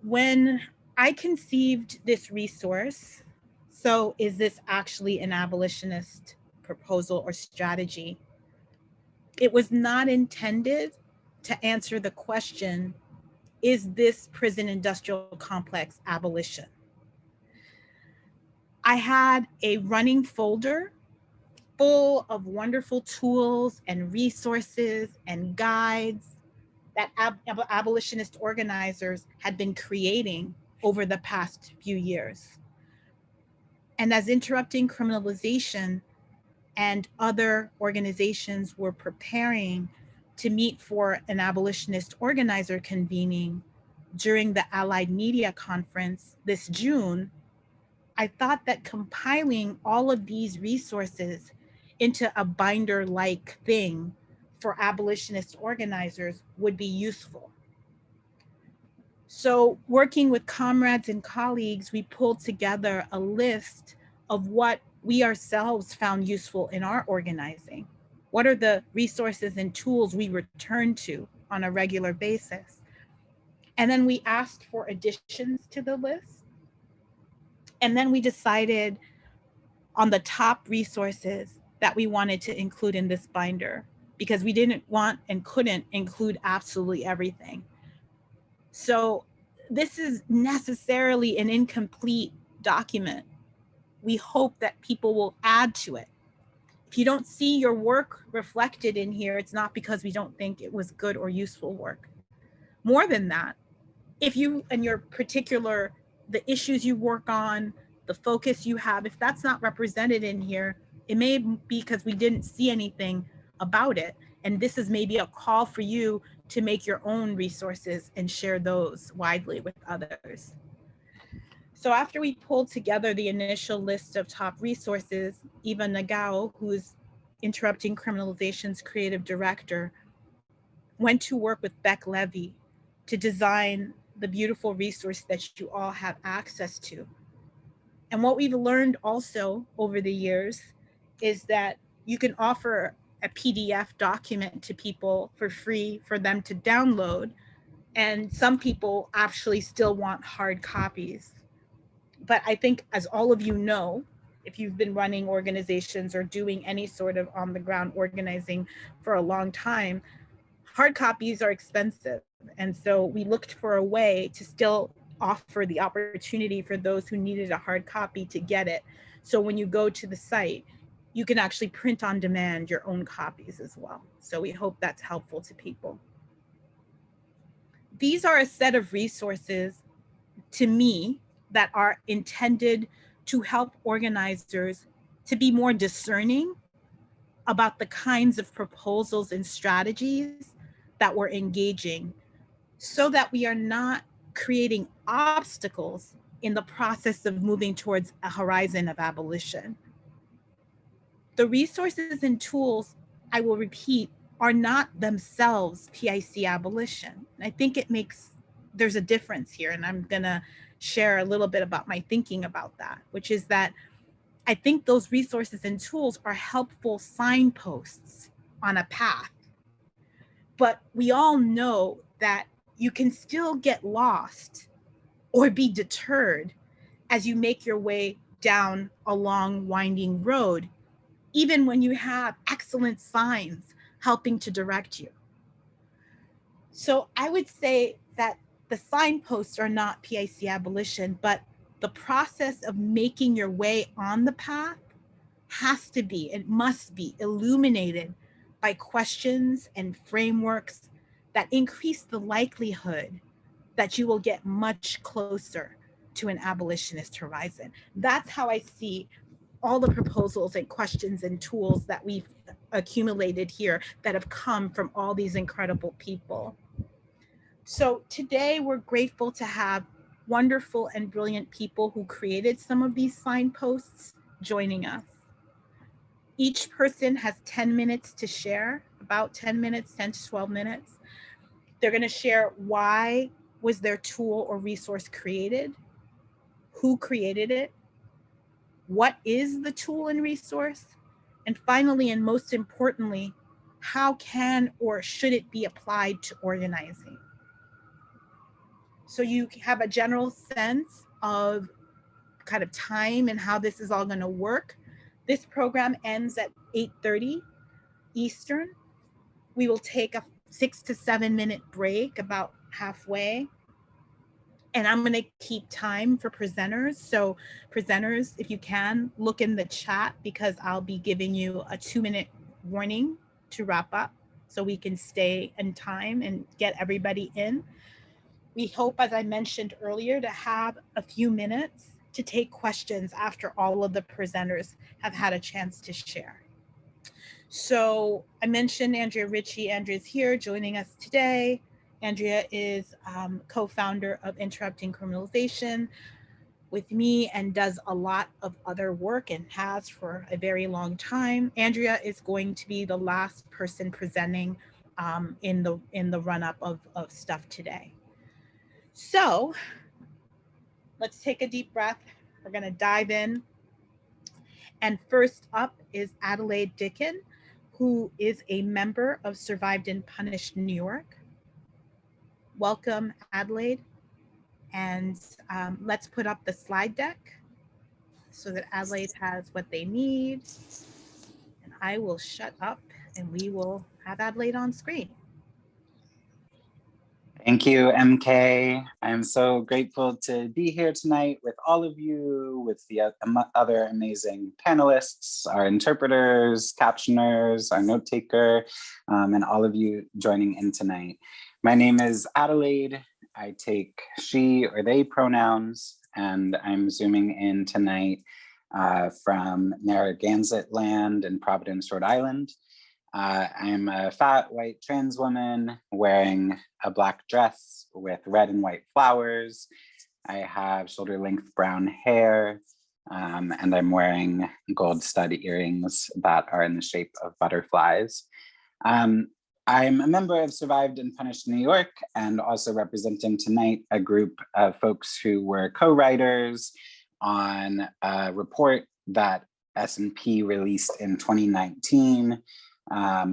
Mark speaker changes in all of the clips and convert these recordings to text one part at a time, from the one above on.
Speaker 1: When I conceived this resource, so is this actually an abolitionist proposal or strategy? It was not intended to answer the question, is this prison industrial complex abolition? I had a running folder full of wonderful tools and resources and guides that abolitionist organizers had been creating over the past few years. And as Interrupting Criminalization and other organizations were preparing to meet for an abolitionist organizer convening during the Allied Media Conference this June, I thought that compiling all of these resources into a binder-like thing for abolitionist organizers would be useful. So working with comrades and colleagues, we pulled together a list of what we ourselves found useful in our organizing. What are the resources and tools we return to on a regular basis? And then we asked for additions to the list. And then we decided on the top resources that we wanted to include in this binder, because we didn't want and couldn't include absolutely everything. So this is necessarily an incomplete document. We hope that people will add to it. If you don't see your work reflected in here, it's not because we don't think it was good or useful work. More than that, if you and your particular, the issues you work on, the focus you have, if that's not represented in here, it may be because we didn't see anything about it. And this is maybe a call for you to make your own resources and share those widely with others. So after we pulled together the initial list of top resources, Eva Nagao, who's Interrupting Criminalization's creative director, went to work with Beck Levy to design the beautiful resource that you all have access to. And what we've learned also over the years is that you can offer a PDF document to people for free for them to download. And some people actually still want hard copies. But I think, as all of you know, if you've been running organizations or doing any sort of on the ground organizing for a long time, hard copies are expensive. And so we looked for a way to still offer the opportunity for those who needed a hard copy to get it. So when you go to the site, you can actually print on demand your own copies as well. So we hope that's helpful to people. These are a set of resources, to me, that are intended to help organizers to be more discerning about the kinds of proposals and strategies that we're engaging, so that we are not creating obstacles in the process of moving towards a horizon of abolition. The resources and tools, I will repeat, are not themselves PIC abolition. And I think there's a difference here, and I'm gonna share a little bit about my thinking about that, which is that I think those resources and tools are helpful signposts on a path. But we all know that you can still get lost or be deterred as you make your way down a long, winding road, even when you have excellent signs helping to direct you. So I would say that the signposts are not PIC abolition, but the process of making your way on the path has to be, it must be illuminated by questions and frameworks that increase the likelihood that you will get much closer to an abolitionist horizon. That's how I see all the proposals and questions and tools that we've accumulated here that have come from all these incredible people. So today we're grateful to have wonderful and brilliant people who created some of these signposts joining us. Each person has 10 minutes to share, about 10 minutes, 10 to 12 minutes. They're going to share why was their tool or resource created, who created it, what is the tool and resource, and finally, and most importantly, how can or should it be applied to organizing. So you have a general sense of kind of time and how this is all going to work. This program ends at 8:30 Eastern. We will take a 6 to 7 minute break about halfway. And I'm going to keep time for presenters. So presenters, if you can, look in the chat because I'll be giving you a 2-minute warning to wrap up so we can stay in time and get everybody in. We hope, as I mentioned earlier, to have a few minutes to take questions after all of the presenters have had a chance to share. So I mentioned Andrea Ritchie. Andrea's here joining us today. Andrea is co-founder of Interrupting Criminalization with me and does a lot of other work and has for a very long time. Andrea is going to be the last person presenting in the run-up of stuff today. So let's take a deep breath. We're going to dive in. And first up is Adelaide Dicken, who is a member of Survived and Punished New York. Welcome, Adelaide. And let's put up the slide deck so that Adelaide has what they need. And I will shut up and we will have Adelaide on screen.
Speaker 2: Thank you, MK. I'm so grateful to be here tonight with all of you, with the other amazing panelists, our interpreters, captioners, our note taker, and all of you joining in tonight. My name is Adelaide. I take she or they pronouns, and I'm zooming in tonight from Narragansett land in Providence, Rhode Island. I'm a fat white trans woman wearing a black dress with red and white flowers. I have shoulder length brown hair, and I'm wearing gold stud earrings that are in the shape of butterflies. I'm a member of Survived and Punished New York, and also representing tonight a group of folks who were co-writers on a report that S&P released in 2019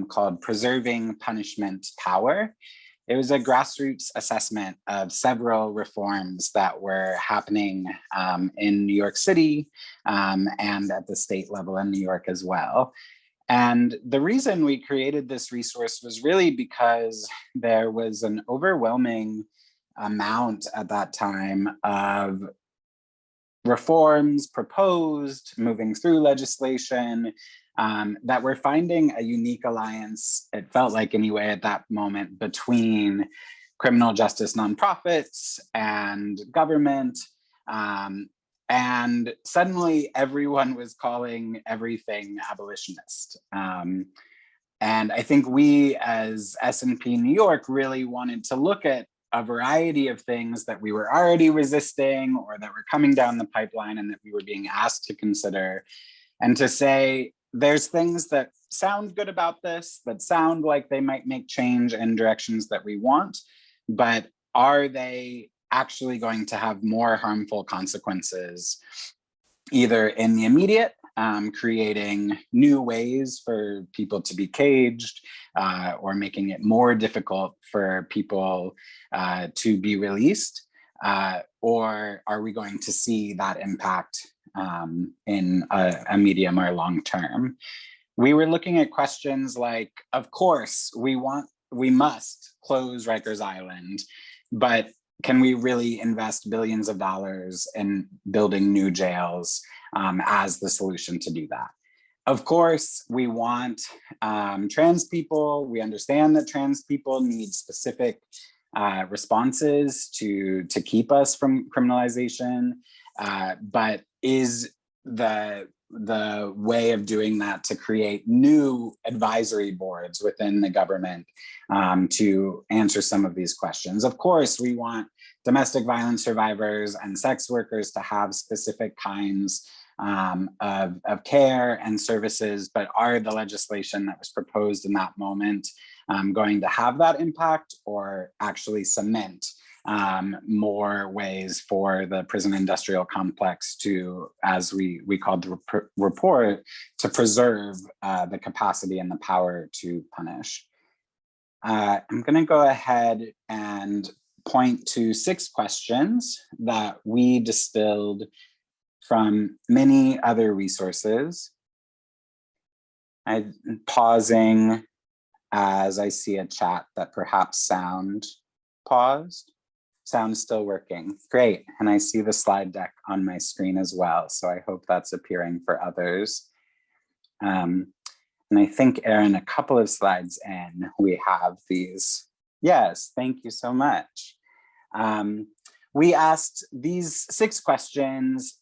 Speaker 2: called Preserving Punishment Power. It was a grassroots assessment of several reforms that were happening in New York City and at the state level in New York as well. And the reason we created this resource was really because there was an overwhelming amount at that time of reforms proposed, moving through legislation, that we're finding a unique alliance, it felt like anyway at that moment, between criminal justice nonprofits and government. And suddenly everyone was calling everything abolitionist. And I think we as S&P New York really wanted to look at a variety of things that we were already resisting or that were coming down the pipeline and that we were being asked to consider, and to say, there's things that sound good about this, that sound like they might make change in directions that we want, but are they actually going to have more harmful consequences, either in the immediate, creating new ways for people to be caged, or making it more difficult for people to be released, or are we going to see that impact in a medium or long term? We were looking at questions like, of course, we must close Rikers Island, but can we really invest billions of dollars in building new jails as the solution to do that? Of course, we want trans people. We understand that trans people need specific responses to keep us from criminalization, but is the way of doing that to create new advisory boards within the government to answer some of these questions? Of course, we want domestic violence survivors and sex workers to have specific kinds of care and services, but are the legislation that was proposed in that moment going to have that impact, or actually cement more ways for the prison industrial complex to, as we called the report, to preserve the capacity and the power to punish? I'm going to go ahead and point to 6 questions that we distilled from many other resources. I'm pausing as I see a chat that perhaps sound paused. Sound's still working. Great. And I see the slide deck on my screen as well. So I hope that's appearing for others. And I think, Erin, a couple of slides in, we have these. Yes, thank you so much. We asked these 6 questions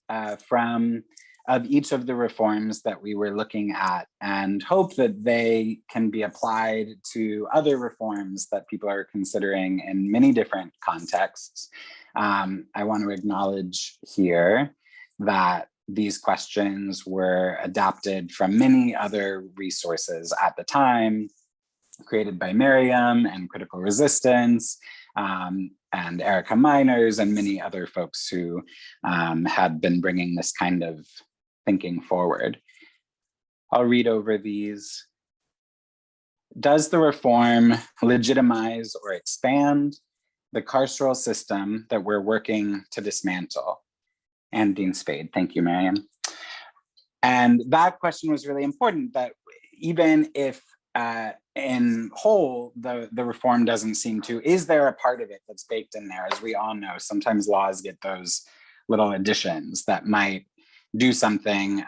Speaker 2: of each of the reforms that we were looking at, and hope that they can be applied to other reforms that people are considering in many different contexts. I want to acknowledge here that these questions were adapted from many other resources at the time, created by Mariame and Critical Resistance, and Erica Miners and many other folks who had been bringing this kind of thinking forward. I'll read over these. Does the reform legitimize or expand the carceral system that we're working to dismantle? And Dean Spade, thank you, Mariame. And that question was really important, that even if in whole, the reform doesn't seem to, is there a part of it that's baked in there? As we all know, sometimes laws get those little additions that might do something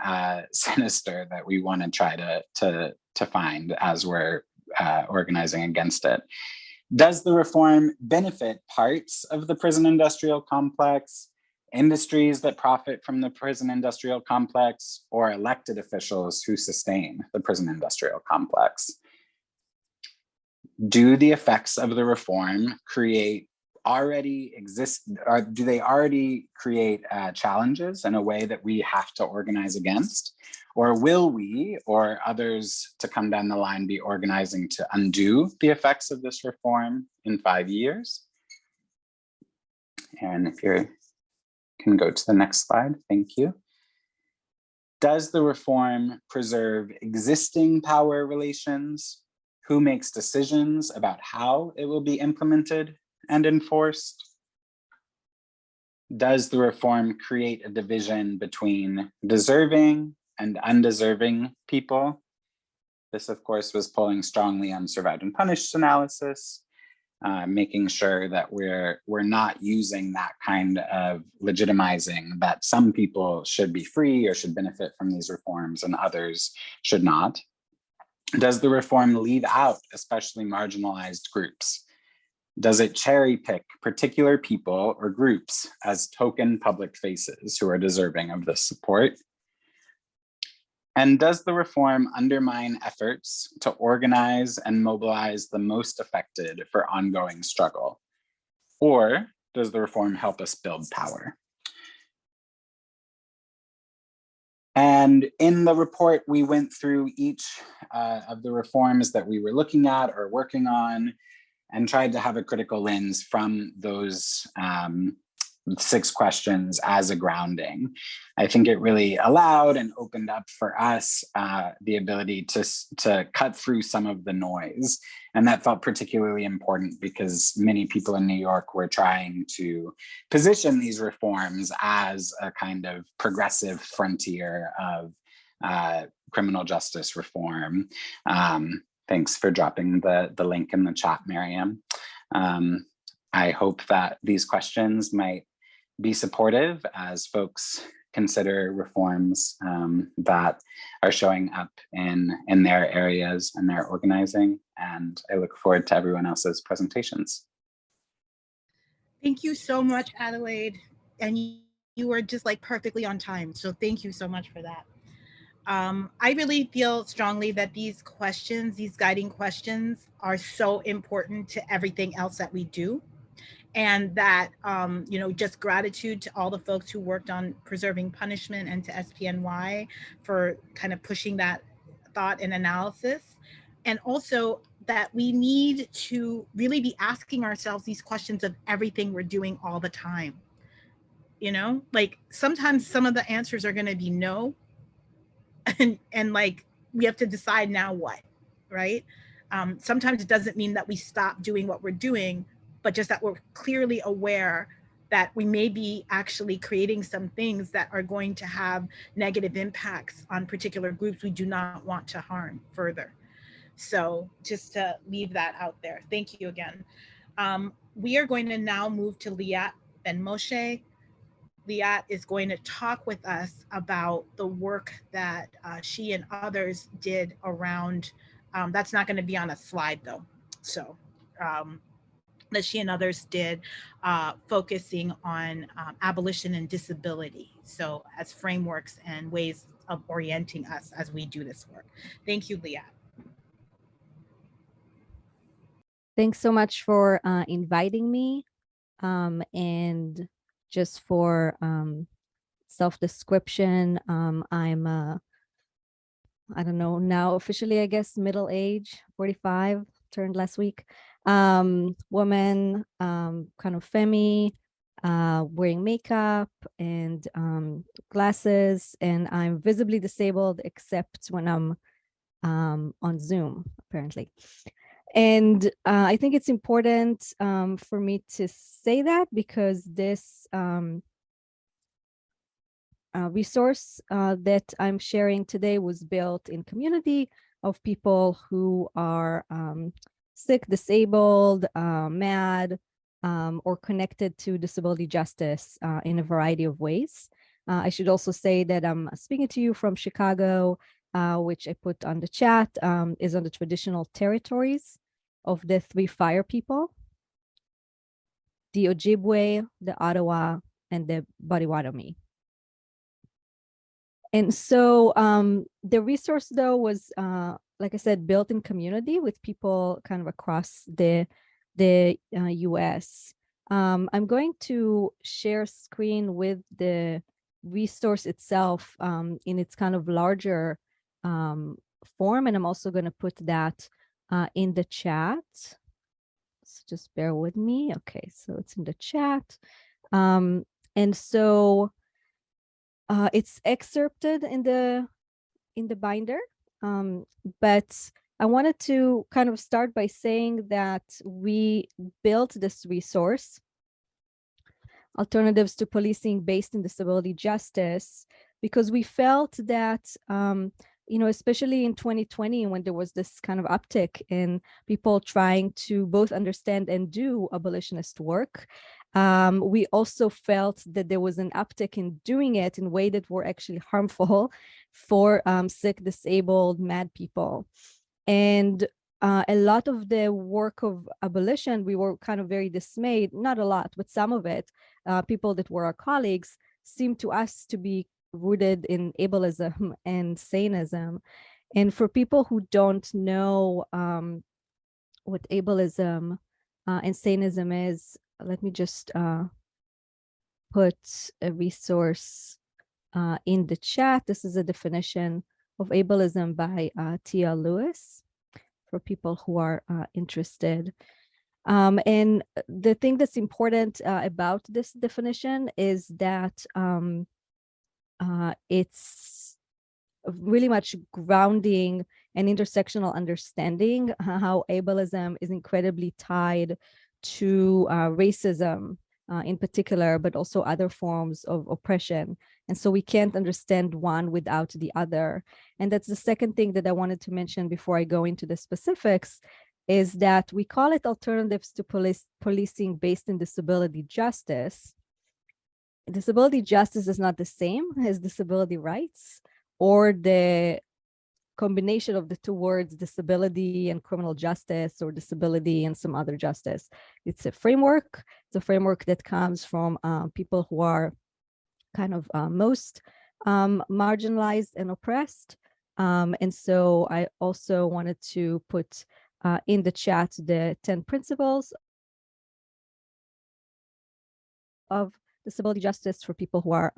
Speaker 2: sinister that we want to try to find as we're organizing against it. Does the reform benefit parts of the prison industrial complex, industries that profit from the prison industrial complex, or elected officials who sustain the prison industrial complex? Do the effects of the reform already exist, or do they already create challenges in a way that we have to organize against? Or will we, or others to come down the line, be organizing to undo the effects of this reform in 5 years? And if you can go to the next slide, thank you. Does the reform preserve existing power relations? Who makes decisions about how it will be implemented and enforced? Does the reform create a division between deserving and undeserving people? This, of course, was pulling strongly on survived and punished analysis, making sure that we're not using that kind of legitimizing that some people should be free or should benefit from these reforms and others should not. Does the reform leave out especially marginalized groups? Does it cherry pick particular people or groups as token public faces who are deserving of this support? And does the reform undermine efforts to organize and mobilize the most affected for ongoing struggle? Or does the reform help us build power? And in the report, we went through each of the reforms that we were looking at or working on, and tried to have a critical lens from those 6 questions as a grounding. I think it really allowed and opened up for us the ability to cut through some of the noise. And that felt particularly important because many people in New York were trying to position these reforms as a kind of progressive frontier of criminal justice reform. Thanks for dropping the link in the chat, Mariame. I hope that these questions might be supportive as folks consider reforms that are showing up in their areas and their organizing. And I look forward to everyone else's presentations.
Speaker 1: Thank you so much, Adelaide. And you were just like perfectly on time. So thank you so much for that. I really feel strongly that these questions, these guiding questions, are so important to everything else that we do. And that, just gratitude to all the folks who worked on preserving punishment and to SPNY for kind of pushing that thought and analysis. And also that we need to really be asking ourselves these questions of everything we're doing all the time. Like sometimes some of the answers are going to be no. And like, we have to decide now what, right? Sometimes it doesn't mean that we stop doing what we're doing, but just that we're clearly aware that we may be actually creating some things that are going to have negative impacts on particular groups we do not want to harm further. So just to leave that out there. Thank you again. We are going to now move to Liat Ben Moshe. Liat is going to talk with us about the work that she and others did around, that's not going to be on a slide though. So that she and others did, focusing on abolition and disability. So as frameworks and ways of orienting us as we do this work. Thank you, Liat.
Speaker 3: Thanks so much for inviting me, and just for self-description. I'm I don't know, now officially, I guess, middle age, 45, turned last week. Woman, kind of femme, wearing makeup and glasses, and I'm visibly disabled except when I'm on Zoom, apparently. And I think it's important for me to say that, because this resource that I'm sharing today was built in community of people who are sick, disabled, mad, or connected to disability justice in a variety of ways. I should also say that I'm speaking to you from Chicago, which I put on the chat, is on the traditional territories of the three fire people: the Ojibwe, the Ottawa, and the Potawatomi. And so the resource, though, was, like I said, built in community with people kind of across the US. I'm going to share screen with the resource itself in its kind of larger form, and I'm also going to put that in the chat. So just bear with me. Okay, so it's in the chat. And so it's excerpted in the binder, but I wanted to kind of start by saying that we built this resource, Alternatives to Policing Based in Disability Justice, because we felt that, you know, especially in 2020, when there was this kind of uptick in people trying to both understand and do abolitionist work, we also felt that there was an uptick in doing it in ways that were actually harmful for sick, disabled, mad people. And a lot of the work of abolition, we were kind of very dismayed, not a lot, but some of it, people that were our colleagues, seemed to us to be rooted in ableism and saneism. And for people who don't know what ableism and saneism is, let me just put a resource in the chat. This is a definition of ableism by Tia Lewis, for people who are interested. And the thing that's important about this definition is that it's really much grounding and intersectional understanding how ableism is incredibly tied to racism in particular, but also other forms of oppression. And so we can't understand one without the other. And that's the second thing that I wanted to mention before I go into the specifics, is that we call it Alternatives to Policing Based in Disability Justice. Disability justice is not the same as disability rights, or the combination of the two words, disability and criminal justice, or disability and some other justice. It's a framework. It's a framework that comes from people who are kind of most marginalized and oppressed. And so I also wanted to put in the chat the 10 principles of disability justice for people who are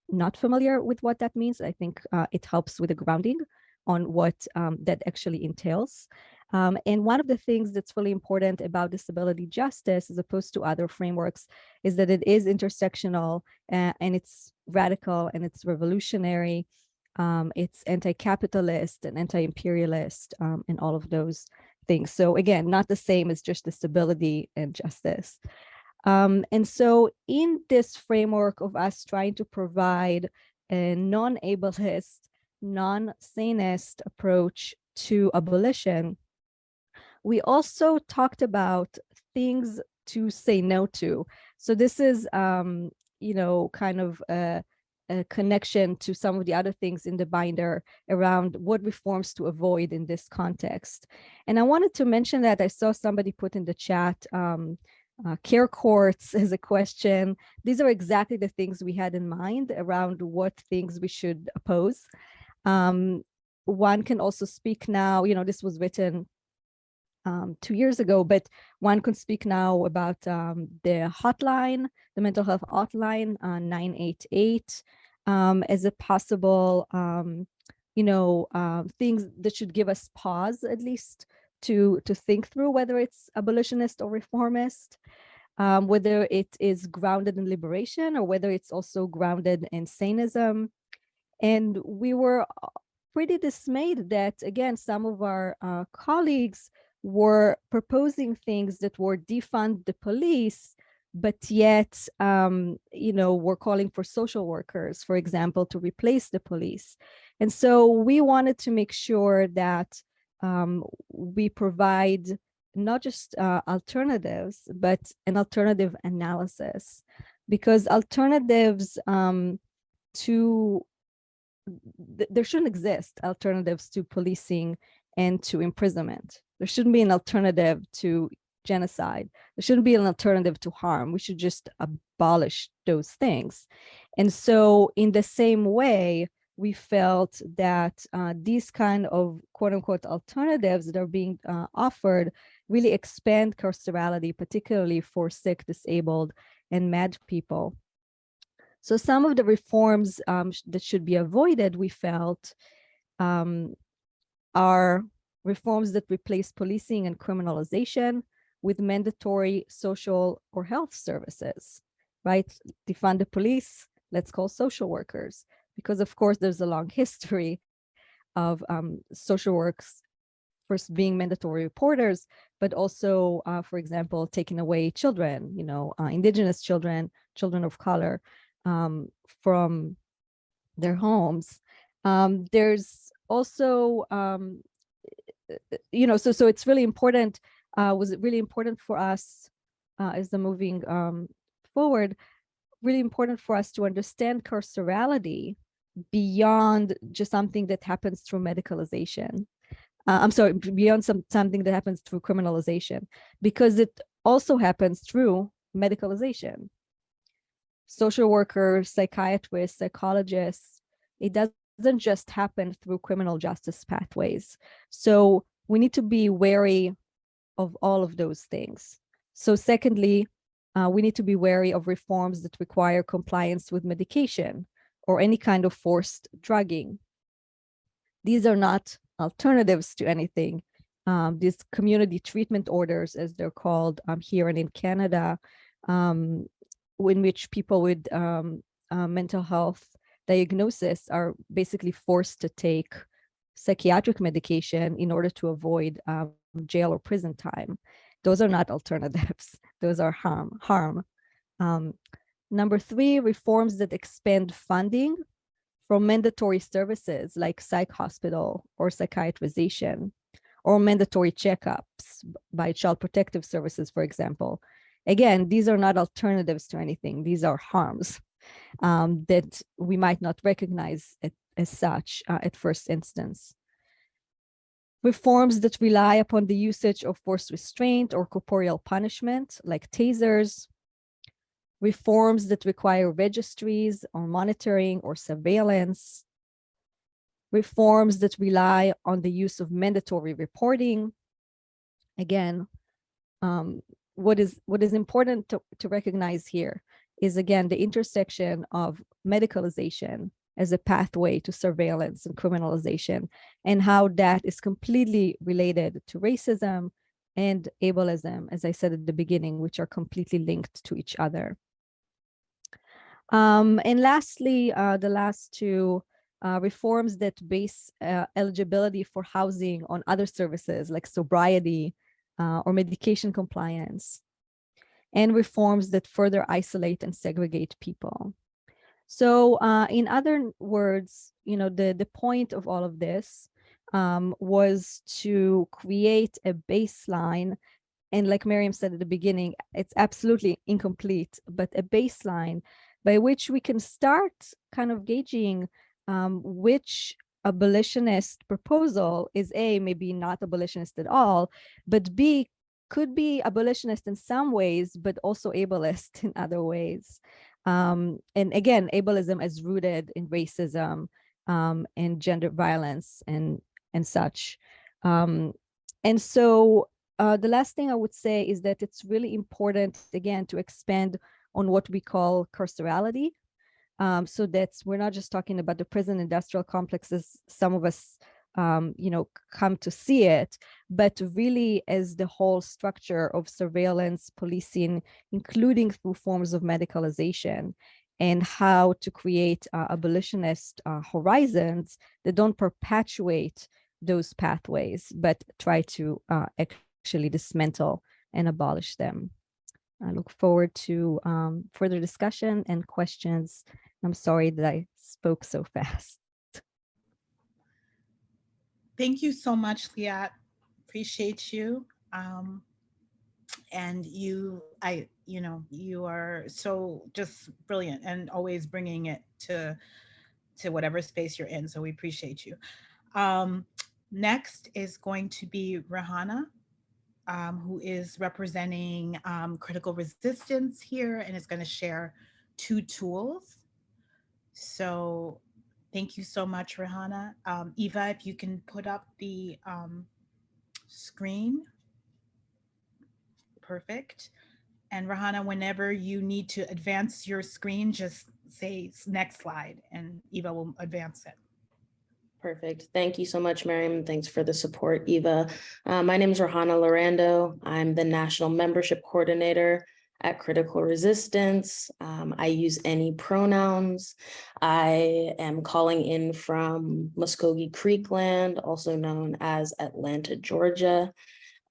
Speaker 3: not familiar with what that means. I think it helps with the grounding on what that actually entails. And one of the things that's really important about disability justice, as opposed to other frameworks, is that it is intersectional, and it's radical, and it's revolutionary. It's anti-capitalist and anti-imperialist, and all of those things. So again, not the same as just disability and justice. And so in this framework of us trying to provide a non-ableist, non-sanist approach to abolition, we also talked about things to say no to. So this is, you know, kind of a connection to some of the other things in the binder around what reforms to avoid in this context. And I wanted to mention that I saw somebody put in the chat, care courts as a question. These are exactly the things we had in mind around what things we should oppose. One can also speak now, you know, this was written 2 years ago, but one can speak now about the hotline, the mental health hotline 988 as a possible, you know, things that should give us pause at least to think through whether it's abolitionist or reformist, whether it is grounded in liberation or whether it's also grounded in sanism. And we were pretty dismayed that, again, some of our colleagues were proposing things that were defund the police, but yet, you know, were calling for social workers, for example, to replace the police. And so we wanted to make sure that we provide not just alternatives, but an alternative analysis, because alternatives there shouldn't exist alternatives to policing and to imprisonment. There shouldn't be an alternative to genocide. There shouldn't be an alternative to harm. We should just abolish those things. And so in the same way, we felt that these kind of quote unquote alternatives that are being offered really expand carcerality, particularly for sick, disabled, and mad people. So some of the reforms that should be avoided, we felt, are reforms that replace policing and criminalization with mandatory social or health services, right? Defund the police, let's call social workers, because of course there's a long history of social works first being mandatory reporters, but also, for example, taking away children, you know, indigenous children, children of color, from their homes. There's also, you know, so it's really important, was it really important for us as the moving forward, really important for us to understand carcerality beyond just something that happens through medicalization. I'm sorry, beyond something that happens through criminalization, because it also happens through medicalization. Social workers, psychiatrists, psychologists, it doesn't just happen through criminal justice pathways. So we need to be wary of all of those things. So secondly, we need to be wary of reforms that require compliance with medication or any kind of forced drugging. These are not alternatives to anything. These community treatment orders, as they're called here and in Canada, in which people with mental health diagnosis are basically forced to take psychiatric medication in order to avoid jail or prison time. Those are not alternatives. Those are harm. Number three, reforms that expand funding from mandatory services like psych hospital or psychiatrization, or mandatory checkups by child protective services, for example. Again, these are not alternatives to anything. These are harms that we might not recognize as such at first instance. Reforms that rely upon the usage of forced restraint or corporeal punishment, like tasers. Reforms that require registries or monitoring or surveillance. Reforms that rely on the use of mandatory reporting. Again, what is important to recognize here is, again, the intersection of medicalization as a pathway to surveillance and criminalization, and how that is completely related to racism and ableism, as I said at the beginning, which are completely linked to each other. And lastly, the last two reforms that base eligibility for housing on other services like sobriety or medication compliance, and reforms that further isolate and segregate people. So in other words, the point of all of this was to create a baseline. And like Mariame said at the beginning, it's absolutely incomplete, but a baseline by which we can start kind of gauging which abolitionist proposal is A, maybe not abolitionist at all, but B, could be abolitionist in some ways, but also ableist in other ways. And again, ableism is rooted in racism and gender violence and such. And so the last thing I would say is that it's really important, again, to expand on what we call carcerality, so that we're not just talking about the prison industrial complexes, some of us, come to see it, but really as the whole structure of surveillance, policing, including through forms of medicalization, and how to create abolitionist horizons that don't perpetuate those pathways, but try to actually dismantle and abolish them. I look forward to further discussion and questions. I'm sorry that I spoke so fast.
Speaker 1: Thank you so much, Liat. Appreciate you. And you are so just brilliant and always bringing it to whatever space you're in. So we appreciate you. Next is going to be Rahana, who is representing Critical Resistance here and is going to share 2 tools. So thank you so much, Rahana. Eva, if you can put up the screen. Perfect. And Rahana, whenever you need to advance your screen, just say next slide and Eva will advance it.
Speaker 4: Perfect. Thank you so much, Mariame. Thanks for the support, Eva. My name is Rahana Lorando. I'm the National Membership Coordinator at Critical Resistance. I use any pronouns. I am calling in from Muskogee Creek land, also known as Atlanta, Georgia.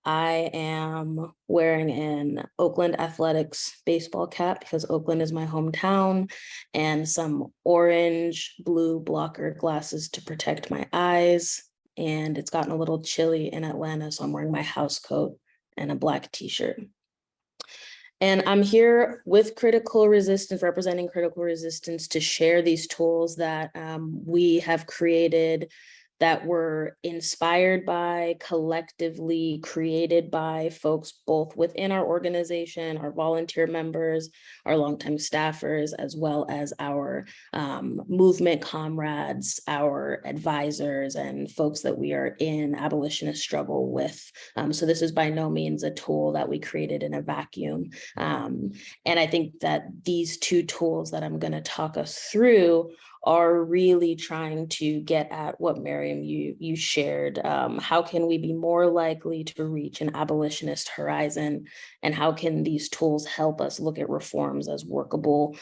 Speaker 4: I am wearing an Oakland Athletics baseball cap because Oakland is my hometown, and some orange blue blocker glasses to protect my eyes. And it's gotten a little chilly in Atlanta, so I'm wearing my house coat and a black t-shirt. And I'm here with Critical Resistance, representing Critical Resistance, to share these tools that we have created, that were inspired by, collectively created by folks both within our organization, our volunteer members, our longtime staffers, as well as our movement comrades, our advisors, and folks that we are in abolitionist struggle with. So this is by no means a tool that we created in a vacuum. And I think that these 2 tools that I'm going to talk us through are really trying to get at what Mariame, you shared. How can we be more likely to reach an abolitionist horizon? And how can these tools help us look at reforms as workable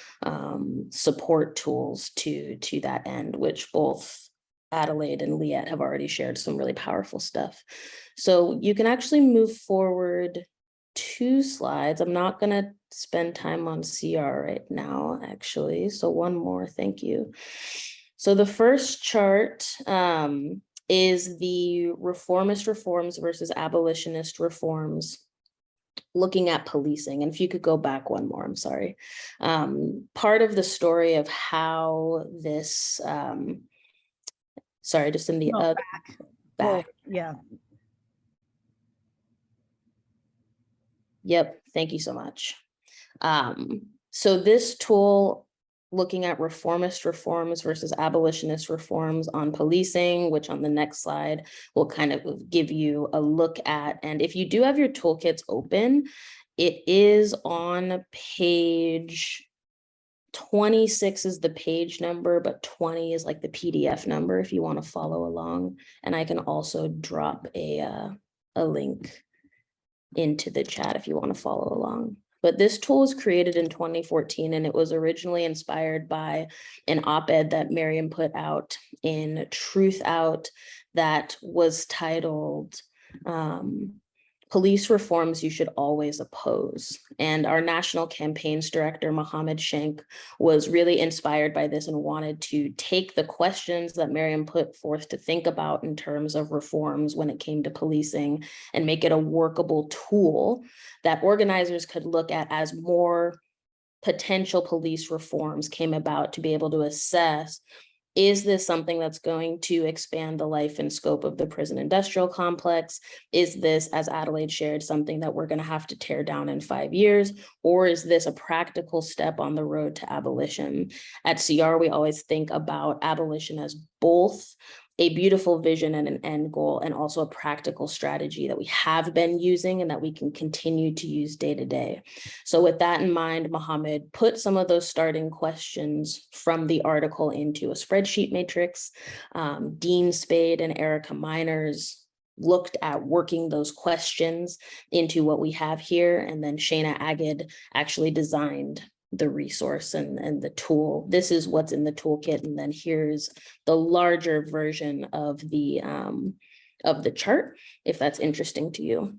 Speaker 4: support tools to that end, which both Adelaide and Liat have already shared some really powerful stuff. So you can actually move forward 2 slides. I'm not going to spend time on CR right now, actually. So 1 more, thank you. So the first chart is the reformist reforms versus abolitionist reforms, looking at policing. And if you could go back 1 more, I'm sorry. Part of the story of how this, sorry, just in the back.
Speaker 1: Oh, yeah.
Speaker 4: Yep, thank you so much. So this tool, looking at reformist reforms versus abolitionist reforms on policing, which on the next slide will kind of give you a look at. And if you do have your toolkits open, it is on page 26 is the page number, but 20 is like the PDF number if you want to follow along. And I can also drop a link into the chat if you want to follow along. But this tool was created in 2014, and it was originally inspired by an op-ed that Mariame put out in Truth Out that was titled Police Reforms You Should Always Oppose. And our national campaigns director, Mohammed Shank, was really inspired by this and wanted to take the questions that Mariame put forth to think about in terms of reforms when it came to policing and make it a workable tool that organizers could look at as more potential police reforms came about, to be able to assess, is this something that's going to expand the life and scope of the prison industrial complex? Is this, as Adelaide shared, something that we're going to have to tear down in 5 years? Or is this a practical step on the road to abolition? At CR, we always think about abolition as both a beautiful vision and an end goal, and also a practical strategy that we have been using and that we can continue to use day to day. So with that in mind, Mohammed put some of those starting questions from the article into a spreadsheet matrix. Dean Spade and Erica Miners looked at working those questions into what we have here. And then Shayna Agid actually designed the resource and the tool. This is what's in the toolkit. And then here's the larger version of the chart, if that's interesting to you.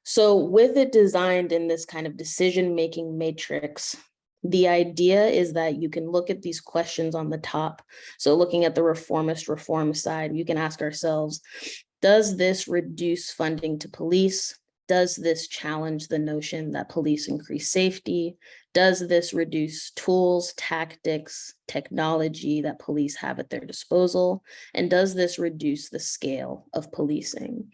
Speaker 4: So with it designed in this kind of decision-making matrix, the idea is that you can look at these questions on the top. So looking at the reformist reform side, you can ask ourselves, does this reduce funding to police? Does this challenge the notion that police increase safety? Does this reduce tools, tactics, technology that police have at their disposal? And does this reduce the scale of policing?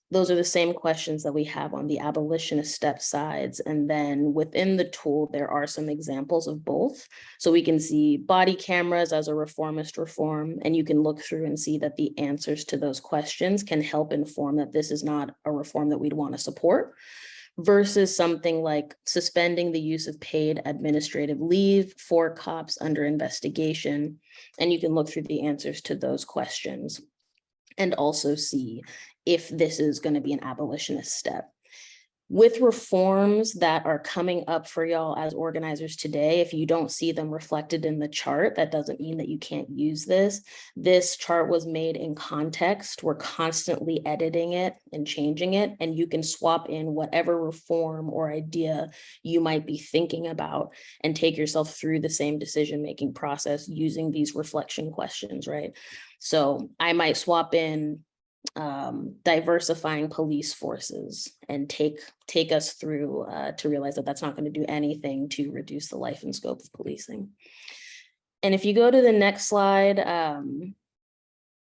Speaker 4: Those are the same questions that we have on the abolitionist step sides. And then within the tool, there are some examples of both. So we can see body cameras as a reformist reform, and you can look through and see that the answers to those questions can help inform that this is not a reform that we'd want to support, versus something like suspending the use of paid administrative leave for cops under investigation. And you can look through the answers to those questions and also see if this is going to be an abolitionist step. With reforms that are coming up for y'all as organizers today, if you don't see them reflected in the chart, that doesn't mean that you can't use this. This chart was made in context. We're constantly editing it and changing it, and you can swap in whatever reform or idea you might be thinking about and take yourself through the same decision-making process using these reflection questions, right? So I might swap in diversifying police forces and take us through to realize that that's not going to do anything to reduce the life and scope of policing. And if you go to the next slide,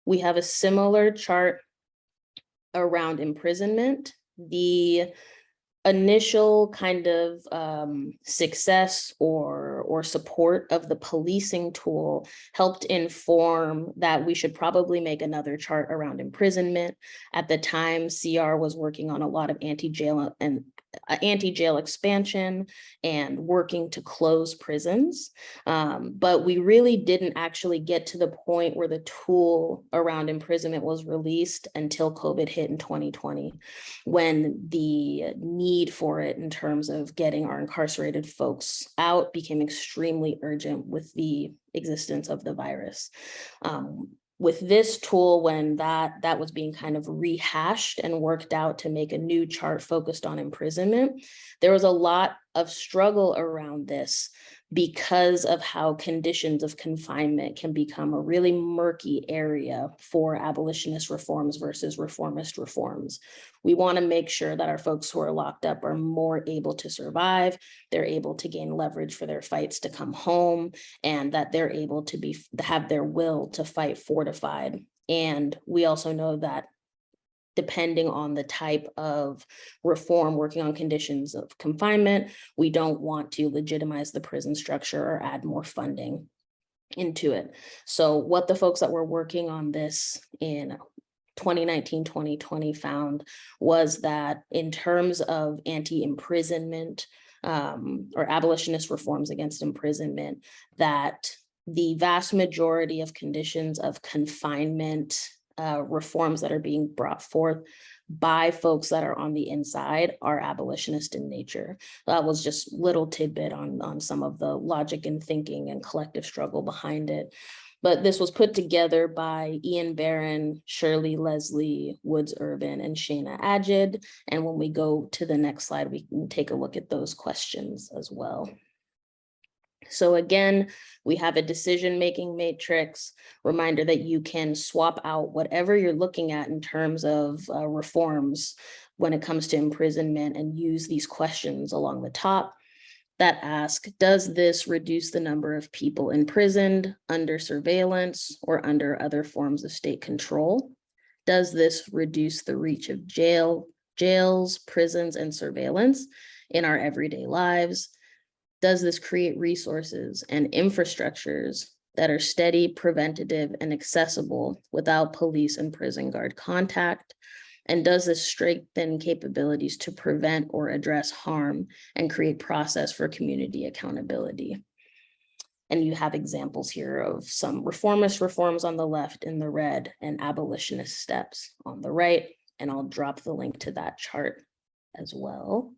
Speaker 4: we have a similar chart around imprisonment. The initial kind of success or support of the policing tool helped inform that we should probably make another chart around imprisonment. At the time, CR was working on a lot of anti-jail expansion and working to close prisons. But we really didn't actually get to the point where the tool around imprisonment was released until COVID hit in 2020, when the need for it in terms of getting our incarcerated folks out became extremely urgent with the existence of the virus. With this tool, when that was being kind of rehashed and worked out to make a new chart focused on imprisonment, there was a lot of struggle around this because of how conditions of confinement can become a really murky area for abolitionist reforms versus reformist reforms. We want to make sure that our folks who are locked up are more able to survive, they're able to gain leverage for their fights to come home, and that they're able to have their will to fight fortified. And we also know that depending on the type of reform working on conditions of confinement, we don't want to legitimize the prison structure or add more funding into it. So what the folks that were working on this in 2019, 2020 found was that in terms of anti-imprisonment or abolitionist reforms against imprisonment, that the vast majority of conditions of confinement reforms that are being brought forth by folks that are on the inside are abolitionist in nature. That was just little tidbit on some of the logic and thinking and collective struggle behind it. But this was put together by Ian Barron, Shirley Leslie, Woods Urban, and Shana Ajid. And when we go to the next slide, we can take a look at those questions as well. So again, we have a decision-making matrix, reminder that you can swap out whatever you're looking at in terms of reforms when it comes to imprisonment and use these questions along the top that ask, does this reduce the number of people imprisoned, under surveillance, or under other forms of state control? Does this reduce the reach of jails, prisons, and surveillance in our everyday lives? Does this create resources and infrastructures that are steady, preventative, and accessible without police and prison guard contact? And does this strengthen capabilities to prevent or address harm and create process for community accountability? And you have examples here of some reformist reforms on the left in the red and abolitionist steps on the right. And I'll drop the link to that chart as well.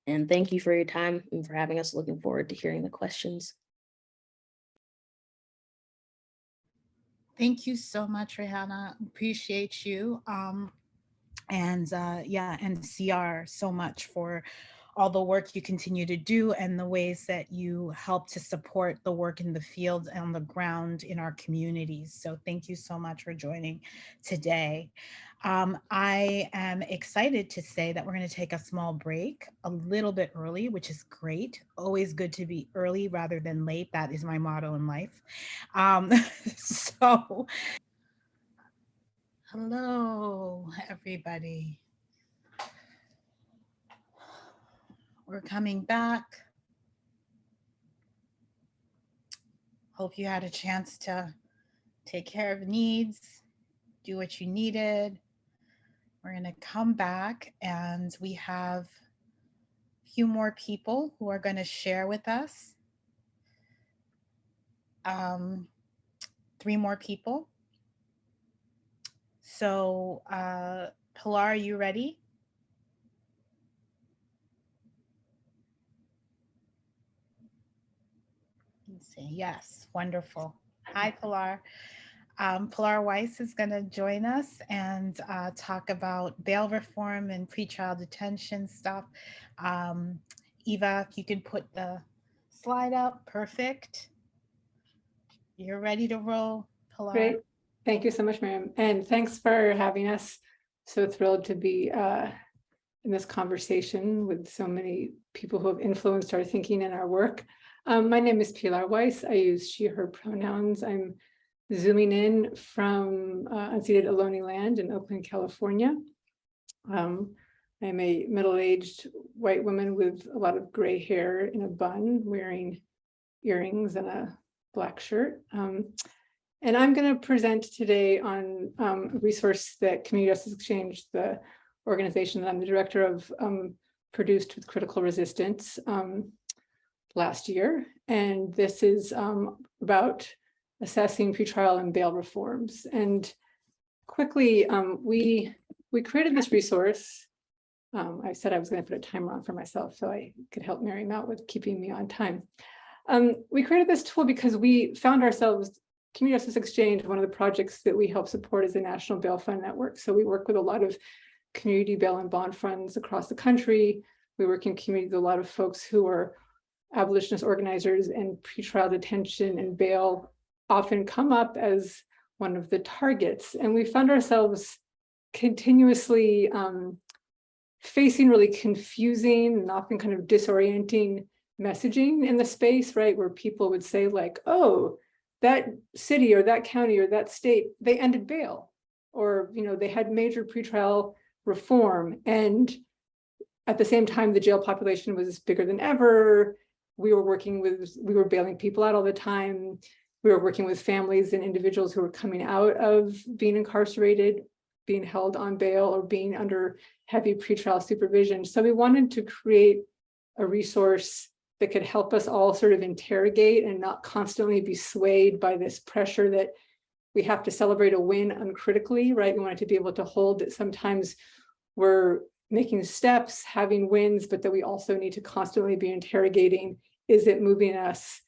Speaker 4: And thank you for your time and for having us. Looking forward to hearing the questions.
Speaker 1: Thank you so much, Rihanna. Appreciate you. And CR so much for all the work you continue to do and the ways that you help to support the work in the field and on the ground in our communities. So thank you so much for joining today. I am excited to say that we're going to take a small break a little bit early, which is great. Always good to be early rather than late. That is my motto in life. So, hello, everybody. We're coming back. Hope you had a chance to take care of needs, do what you needed. We're going to come back and we have a few more people who are going to share with us. 3 more people. So, Pilar, are you ready? Let's see. Yes, wonderful. Hi, Pilar. Pilar Weiss is going to join us and talk about bail reform and pretrial detention stuff. Eva, if you could put the slide up, perfect. You're ready to roll, Pilar.
Speaker 5: Great. Thank you so much, Mariame. And thanks for having us. So thrilled to be in this conversation with so many people who have influenced our thinking and our work. My name is Pilar Weiss. I use she, her pronouns. I'm zooming in from unceded Ohlone land in Oakland, California. I'm a middle-aged white woman with a lot of gray hair in a bun, wearing earrings and a black shirt. And I'm going to present today on a resource that Community Justice Exchange, the organization that I'm the director of, produced with Critical Resistance last year. And this is about assessing pretrial and bail reforms. And quickly, we created this resource. I said I was going to put a timer on for myself so I could help Mariame out with keeping me on time. We created this tool because we found ourselves, Community Justice Exchange, one of the projects that we help support is the National Bail Fund Network. So we work with a lot of community bail and bond funds across the country. We work in community with a lot of folks who are abolitionist organizers, and pretrial detention and bail often come up as one of the targets. And we found ourselves continuously facing really confusing and often kind of disorienting messaging in the space, right? Where people would say like, oh, that city or that county or that state, they ended bail, or, you know, they had major pretrial reform. And at the same time, the jail population was bigger than ever. We were bailing people out all the time. We were working with families and individuals who were coming out of being incarcerated, being held on bail, or being under heavy pretrial supervision. So we wanted to create a resource that could help us all sort of interrogate and not constantly be swayed by this pressure that we have to celebrate a win uncritically, right? We wanted to be able to hold that sometimes we're making steps, having wins, but that we also need to constantly be interrogating, is it moving us,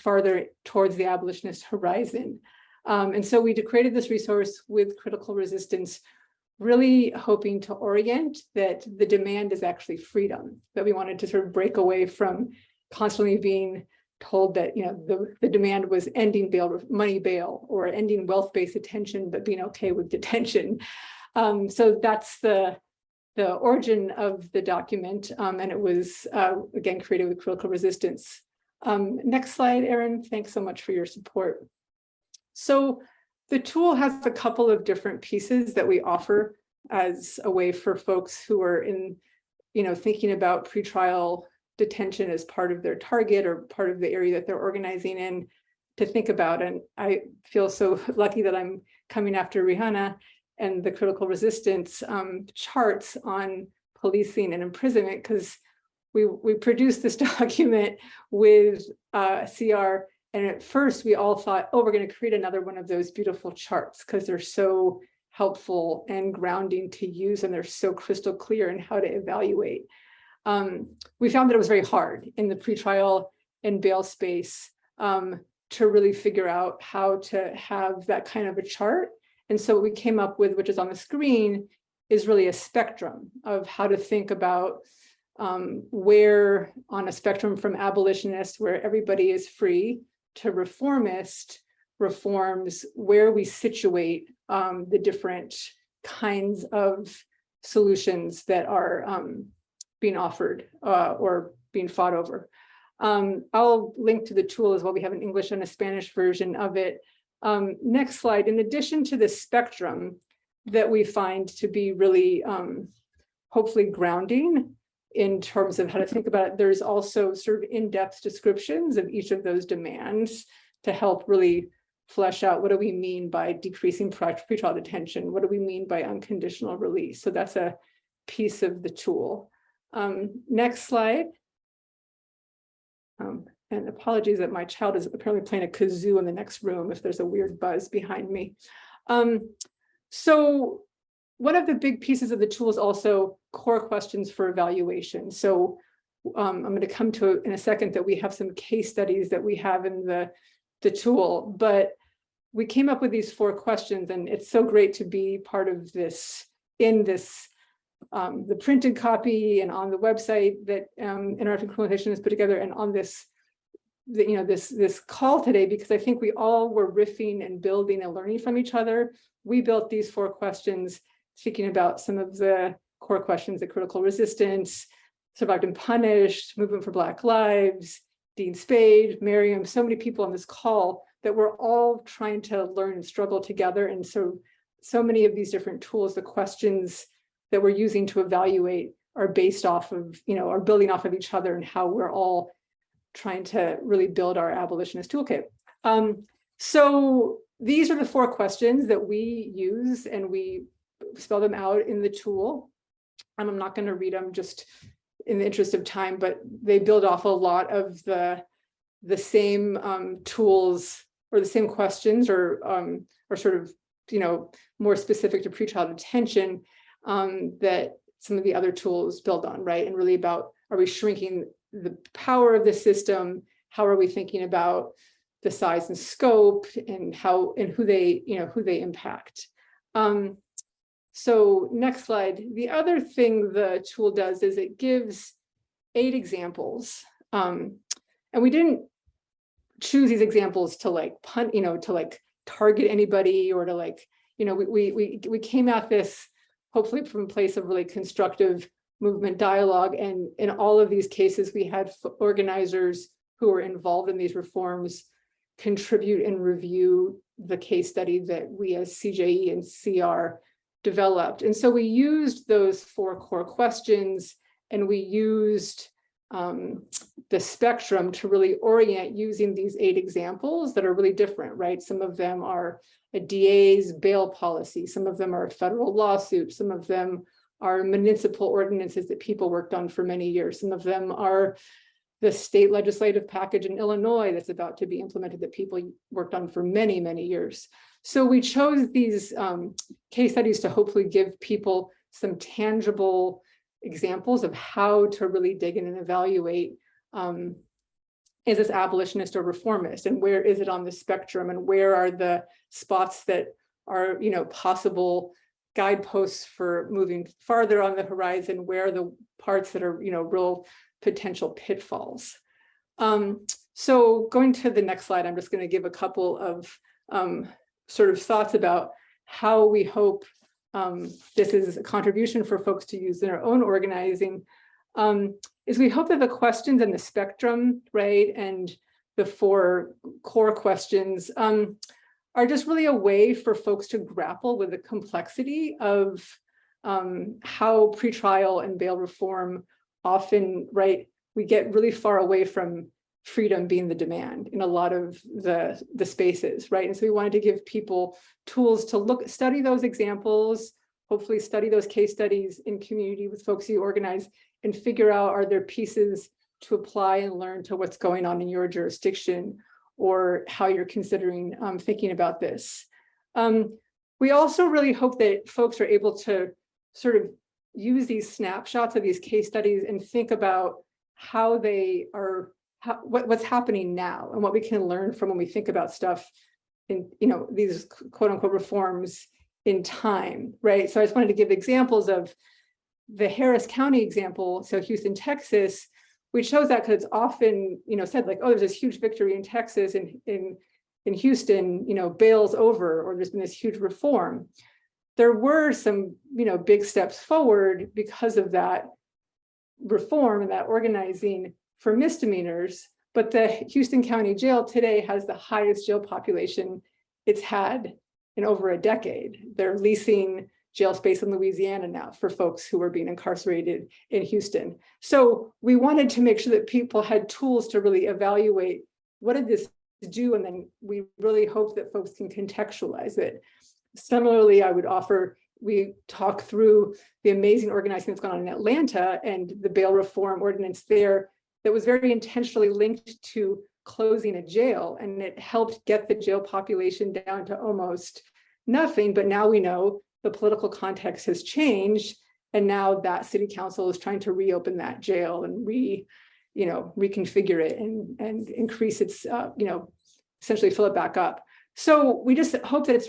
Speaker 5: farther towards the abolitionist horizon? And so we created this resource with Critical Resistance, really hoping to orient that the demand is actually freedom, that we wanted to sort of break away from constantly being told that the demand was ending bail, money bail, or ending wealth-based detention, but being okay with detention. So that's the origin of the document, and it was again created with Critical Resistance. Next slide, Erin. Thanks so much for your support. So the tool has a couple of different pieces that we offer as a way for folks who are thinking about pretrial detention as part of their target or part of the area that they're organizing in to think about. And I feel so lucky that I'm coming after Rihanna and the Critical Resistance charts on policing and imprisonment, because we produced this document with CR. And at first we all thought, oh, we're going to create another one of those beautiful charts because they're so helpful and grounding to use, and they're so crystal clear in how to evaluate. We found that it was very hard in the pretrial and bail space to really figure out how to have that kind of a chart. And so what we came up with, which is on the screen, is really a spectrum of how to think about where on a spectrum from abolitionist, where everybody is free, to reformist reforms, where we situate the different kinds of solutions that are being offered or being fought over. I'll link to the tool as well. We have an English and a Spanish version of it. Next slide. In addition to the spectrum that we find to be really hopefully grounding in terms of how to think about it, there's also sort of in-depth descriptions of each of those demands to help really flesh out what do we mean by decreasing pretrial detention? What do we mean by unconditional release? So that's a piece of the tool. Next slide. And apologies that my child is apparently playing a kazoo in the next room if there's a weird buzz behind me. So one of the big pieces of the tool is also core questions for evaluation. So I'm going to come to in a second that we have some case studies that we have in the tool, but we came up with these 4 questions, and it's so great to be part of this in this the printed copy and on the website that Interrupting Criminalization has put together, and on this this call today, because I think we all were riffing and building and learning from each other. We built these 4 questions, speaking about some of the core questions: the Critical Resistance, Survived and Punished, Movement for Black Lives, Dean Spade, Mariame, so many people on this call that we're all trying to learn and struggle together. And so many of these different tools, the questions that we're using to evaluate are based off of, are building off of each other, and how we're all trying to really build our abolitionist toolkit. So these are the 4 questions that we use, and we spell them out in the tool. And I'm not going to read them just in the interest of time, but they build off a lot of the same tools, or the same questions, or sort of, more specific to pretrial detention that some of the other tools build on, right? And really about, are we shrinking the power of the system? How are we thinking about the size and scope, and how and who they impact? So next slide. The other thing the tool does is it gives 8 examples, and we didn't choose these examples to target anybody, or to we came at this hopefully from a place of really constructive movement dialogue. And in all of these cases, we had organizers who were involved in these reforms contribute and review the case study that we as CJE and CR developed. And so we used those 4 core questions, and we used the spectrum to really orient using these 8 examples that are really different, right? Some of them are a DA's bail policy, some of them are a federal lawsuit, some of them are municipal ordinances that people worked on for many years, some of them are the state legislative package in Illinois that's about to be implemented that people worked on for many, many years. So we chose these case studies to hopefully give people some tangible examples of how to really dig in and evaluate, is this abolitionist or reformist, and where is it on the spectrum, and where are the spots that are, you know, possible guideposts for moving farther on the horizon, where are the parts that are, you know, real potential pitfalls. So going to the next slide, I'm just going to give a couple of sort of thoughts about how we hope this is a contribution for folks to use in their own organizing. Is we hope that the questions and the spectrum, right, and the 4 core questions are just really a way for folks to grapple with the complexity of how pretrial and bail reform often, right, we get really far away from freedom being the demand in a lot of the spaces, right? And so we wanted to give people tools to study those examples, hopefully study those case studies in community with folks you organize, and figure out, are there pieces to apply and learn to what's going on in your jurisdiction, or how you're considering thinking about this. We also really hope that folks are able to sort of use these snapshots of these case studies and think about how they are, what's happening now, and what we can learn from when we think about stuff in, you know, these quote unquote reforms in time, right? So I just wanted to give examples of the Harris County example. So Houston, Texas, we chose that because it's often, you know, said like, oh, there's this huge victory in Texas, and in Houston, you know, bail's over, or there's been this huge reform. There were some, you know, big steps forward because of that reform and that organizing for misdemeanors, but the Houston County Jail today has the highest jail population it's had in over a decade. They're leasing jail space in Louisiana now for folks who are being incarcerated in Houston. So we wanted to make sure that people had tools to really evaluate, what did this do? And then we really hope that folks can contextualize it. Similarly, I would offer, we talk through the amazing organizing that's gone on in Atlanta and the bail reform ordinance there that was very intentionally linked to closing a jail, and it helped get the jail population down to almost nothing. But now we know the political context has changed, and now that city council is trying to reopen that jail and reconfigure it and increase its, essentially fill it back up. So we just hope that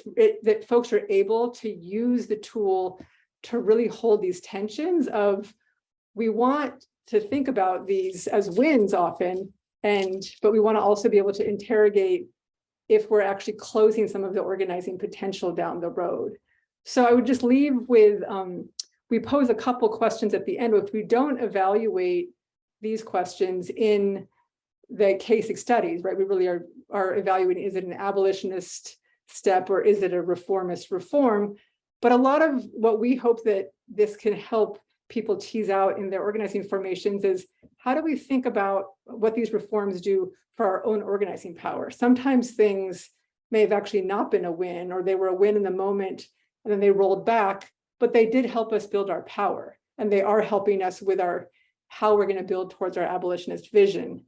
Speaker 5: that folks are able to use the tool to really hold these tensions of, we want to think about these as wins often, but we want to also be able to interrogate if we're actually closing some of the organizing potential down the road. So I would just leave with, we pose a couple questions at the end. If we don't evaluate these questions in the case studies, right, we really are evaluating, is it an abolitionist step or is it a reformist reform? But a lot of what we hope that this can help people tease out in their organizing formations is, how do we think about what these reforms do for our own organizing power? Sometimes things may have actually not been a win, or they were a win in the moment and then they rolled back, but they did help us build our power, and they are helping us with how we're going to build towards our abolitionist vision.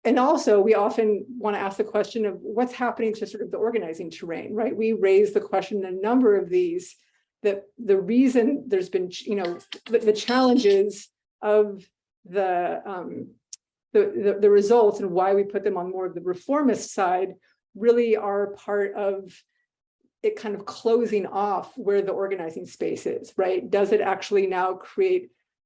Speaker 5: And also, we often want to ask the question of what's happening to sort of the organizing terrain, right? We raise the question in a number of these, that the reason there's been, the challenges of the results and why we put them on more of the reformist side really are part of it kind of closing off where the organizing space is, right? Does it actually now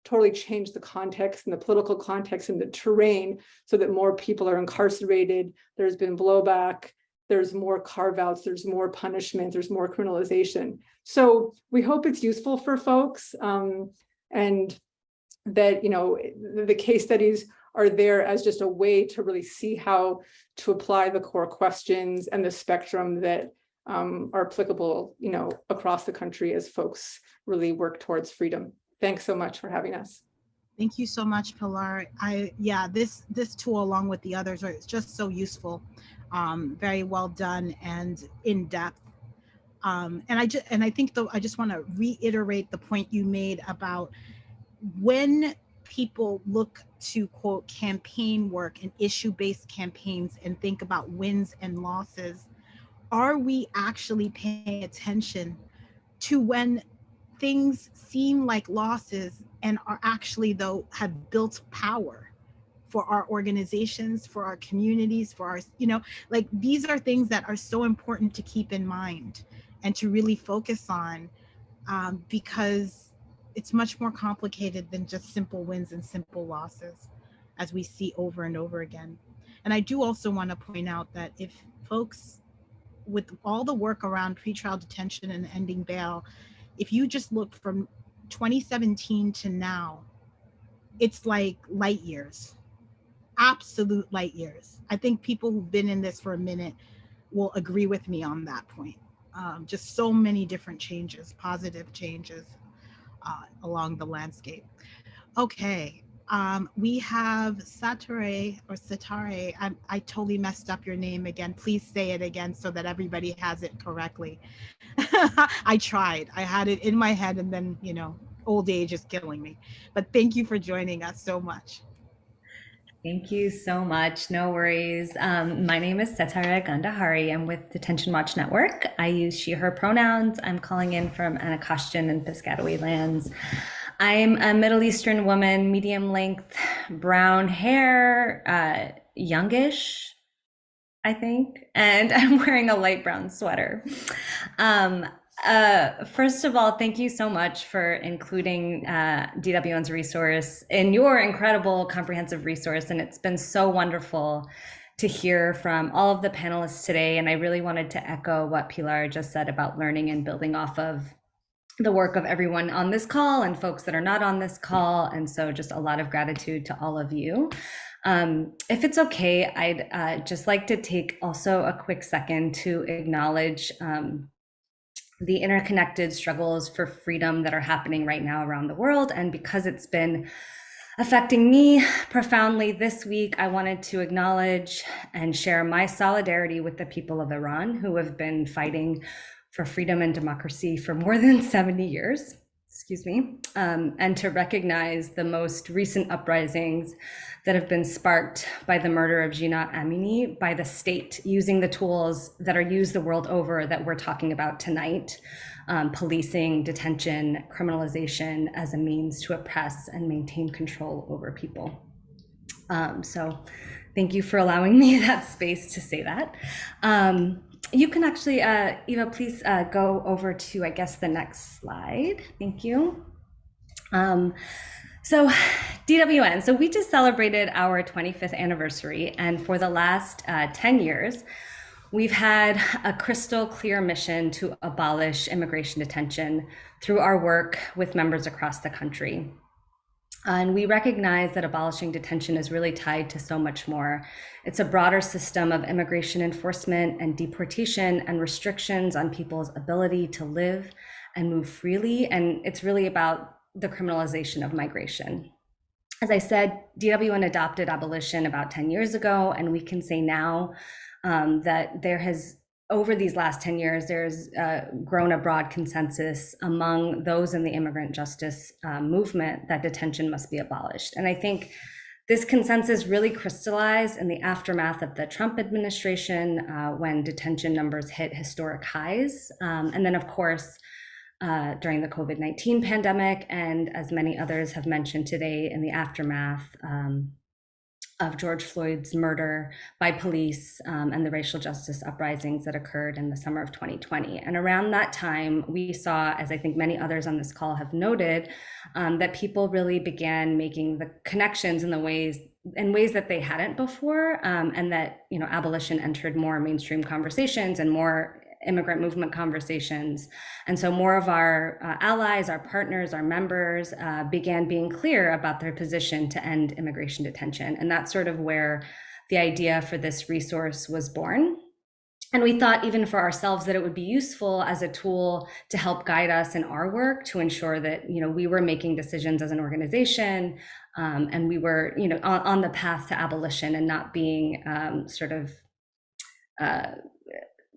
Speaker 5: totally change the context and the political context and the terrain so that more people are incarcerated? There's been blowback, there's more carve-outs, there's more punishment, there's more criminalization. So we hope it's useful for folks, and that, the case studies are there as just a way to really see how to apply the core questions and the spectrum that are applicable, across the country as folks really work towards freedom. Thanks so much for having us.
Speaker 1: Thank you so much, Pilar. This tool, along with the others, are just so useful, very well done and in depth. And I just want to reiterate the point you made about when people look to, quote, campaign work and issue-based campaigns and think about wins and losses, are we actually paying attention to when things seem like losses and are actually, though, have built power for our organizations, for our communities, for our, like, these are things that are so important to keep in mind and to really focus on, because it's much more complicated than just simple wins and simple losses, as we see over and over again. And I do also want to point out that if folks, with all the work around pretrial detention and ending bail, if you just look from 2017 to now, it's like light years, absolute light years. I think people who've been in this for a minute will agree with me on that point. Just so many different changes, positive changes along the landscape. Okay, we have Satare. I totally messed up your name again. Please say it again so that everybody has it correctly. I tried. I had it in my head, and then, old age is killing me. But thank you for joining us so much.
Speaker 6: Thank you so much. No worries. My name is Satara Gandahari. I'm with Detention Watch Network. I use she, her pronouns. I'm calling in from Anacostan and Piscataway lands. I'm a Middle Eastern woman, medium length, brown hair, youngish, I think, and I'm wearing a light brown sweater. First of all, thank you so much for including DWN's resource in your incredible comprehensive resource. And it's been so wonderful to hear from all of the panelists today. And I really wanted to echo what Pilar just said about learning and building off of the work of everyone on this call and folks that are not on this call. And so just a lot of gratitude to all of you. If it's okay, I'd just like to take also a quick second to acknowledge the interconnected struggles for freedom that are happening right now around the world. And because it's been affecting me profoundly this week, I wanted to acknowledge and share my solidarity with the people of Iran who have been fighting for freedom and democracy for more than 70 years, and to recognize the most recent uprisings that have been sparked by the murder of Gina Amini by the state, using the tools that are used the world over that we're talking about tonight, policing, detention, criminalization as a means to oppress and maintain control over people. So thank you for allowing me that space to say that. You can actually, Eva, please go over to, I guess, the next slide. Thank you. So DWN, so we just celebrated our 25th anniversary, and for the last 10 years, we've had a crystal clear mission to abolish immigration detention through our work with members across the country. And we recognize that abolishing detention is really tied to so much more. It's a broader system of immigration enforcement and deportation and restrictions on people's ability to live and move freely. And it's really about the criminalization of migration. As I said, DWN adopted abolition about 10 years ago, and we can say now that there has, over these last 10 years, there's grown a broad consensus among those in the immigrant justice movement that detention must be abolished. And I think this consensus really crystallized in the aftermath of the Trump administration when detention numbers hit historic highs. And then, of course, during the COVID-19 pandemic, and as many others have mentioned today, in the aftermath of George Floyd's murder by police and the racial justice uprisings that occurred in the summer of 2020. And around that time, we saw, as I think many others on this call have noted, that people really began making the connections in ways that they hadn't before, and that, abolition entered more mainstream conversations and more immigrant movement conversations. And so more of our allies, our partners, our members began being clear about their position to end immigration detention. And that's sort of where the idea for this resource was born. And we thought even for ourselves that it would be useful as a tool to help guide us in our work to ensure that, we were making decisions as an organization and we were, on the path to abolition and not being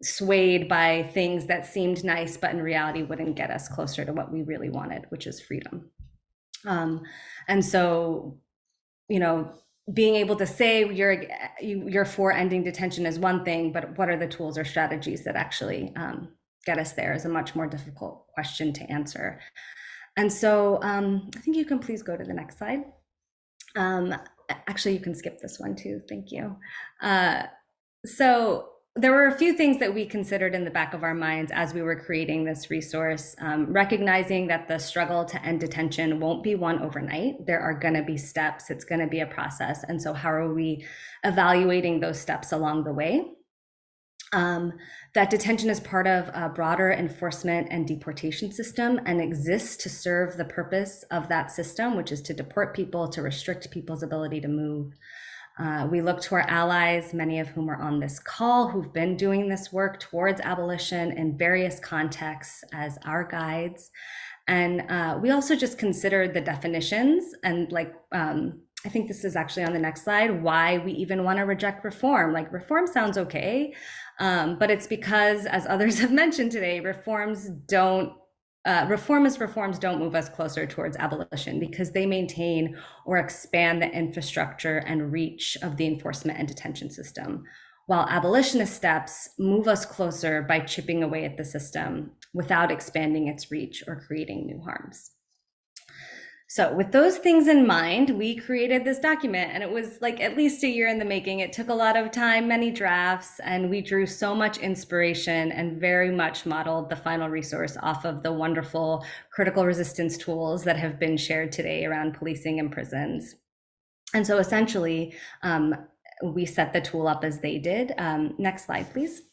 Speaker 6: swayed by things that seemed nice, but in reality wouldn't get us closer to what we really wanted, which is freedom. And so, you know, being able to say you're for ending detention is one thing, but what are the tools or strategies that actually get us there is a much more difficult question to answer. And so I think you can please go to the next slide. Actually, you can skip this one too. Thank you. So there were a few things that we considered in the back of our minds as we were creating this resource, recognizing that the struggle to end detention won't be won overnight. There are going to be steps. It's going to be a process. And so how are we evaluating those steps along the way? That detention is part of a broader enforcement and deportation system and exists to serve the purpose of that system, which is to deport people, to restrict people's ability to move. We look to our allies, many of whom are on this call, who've been doing this work towards abolition in various contexts as our guides. And we also just considered the definitions and I think this is actually on the next slide, why we even want to reject reform. Like, reform sounds okay, but it's because, as others have mentioned today, reformist reforms don't move us closer towards abolition because they maintain or expand the infrastructure and reach of the enforcement and detention system, while abolitionist steps move us closer by chipping away at the system without expanding its reach or creating new harms. So with those things in mind, we created this document, and it was like at least a year in the making. It took a lot of time, many drafts, and we drew so much inspiration and very much modeled the final resource off of the wonderful critical resistance tools that have been shared today around policing and prisons. And so essentially, we set the tool up as they did. Next slide, please.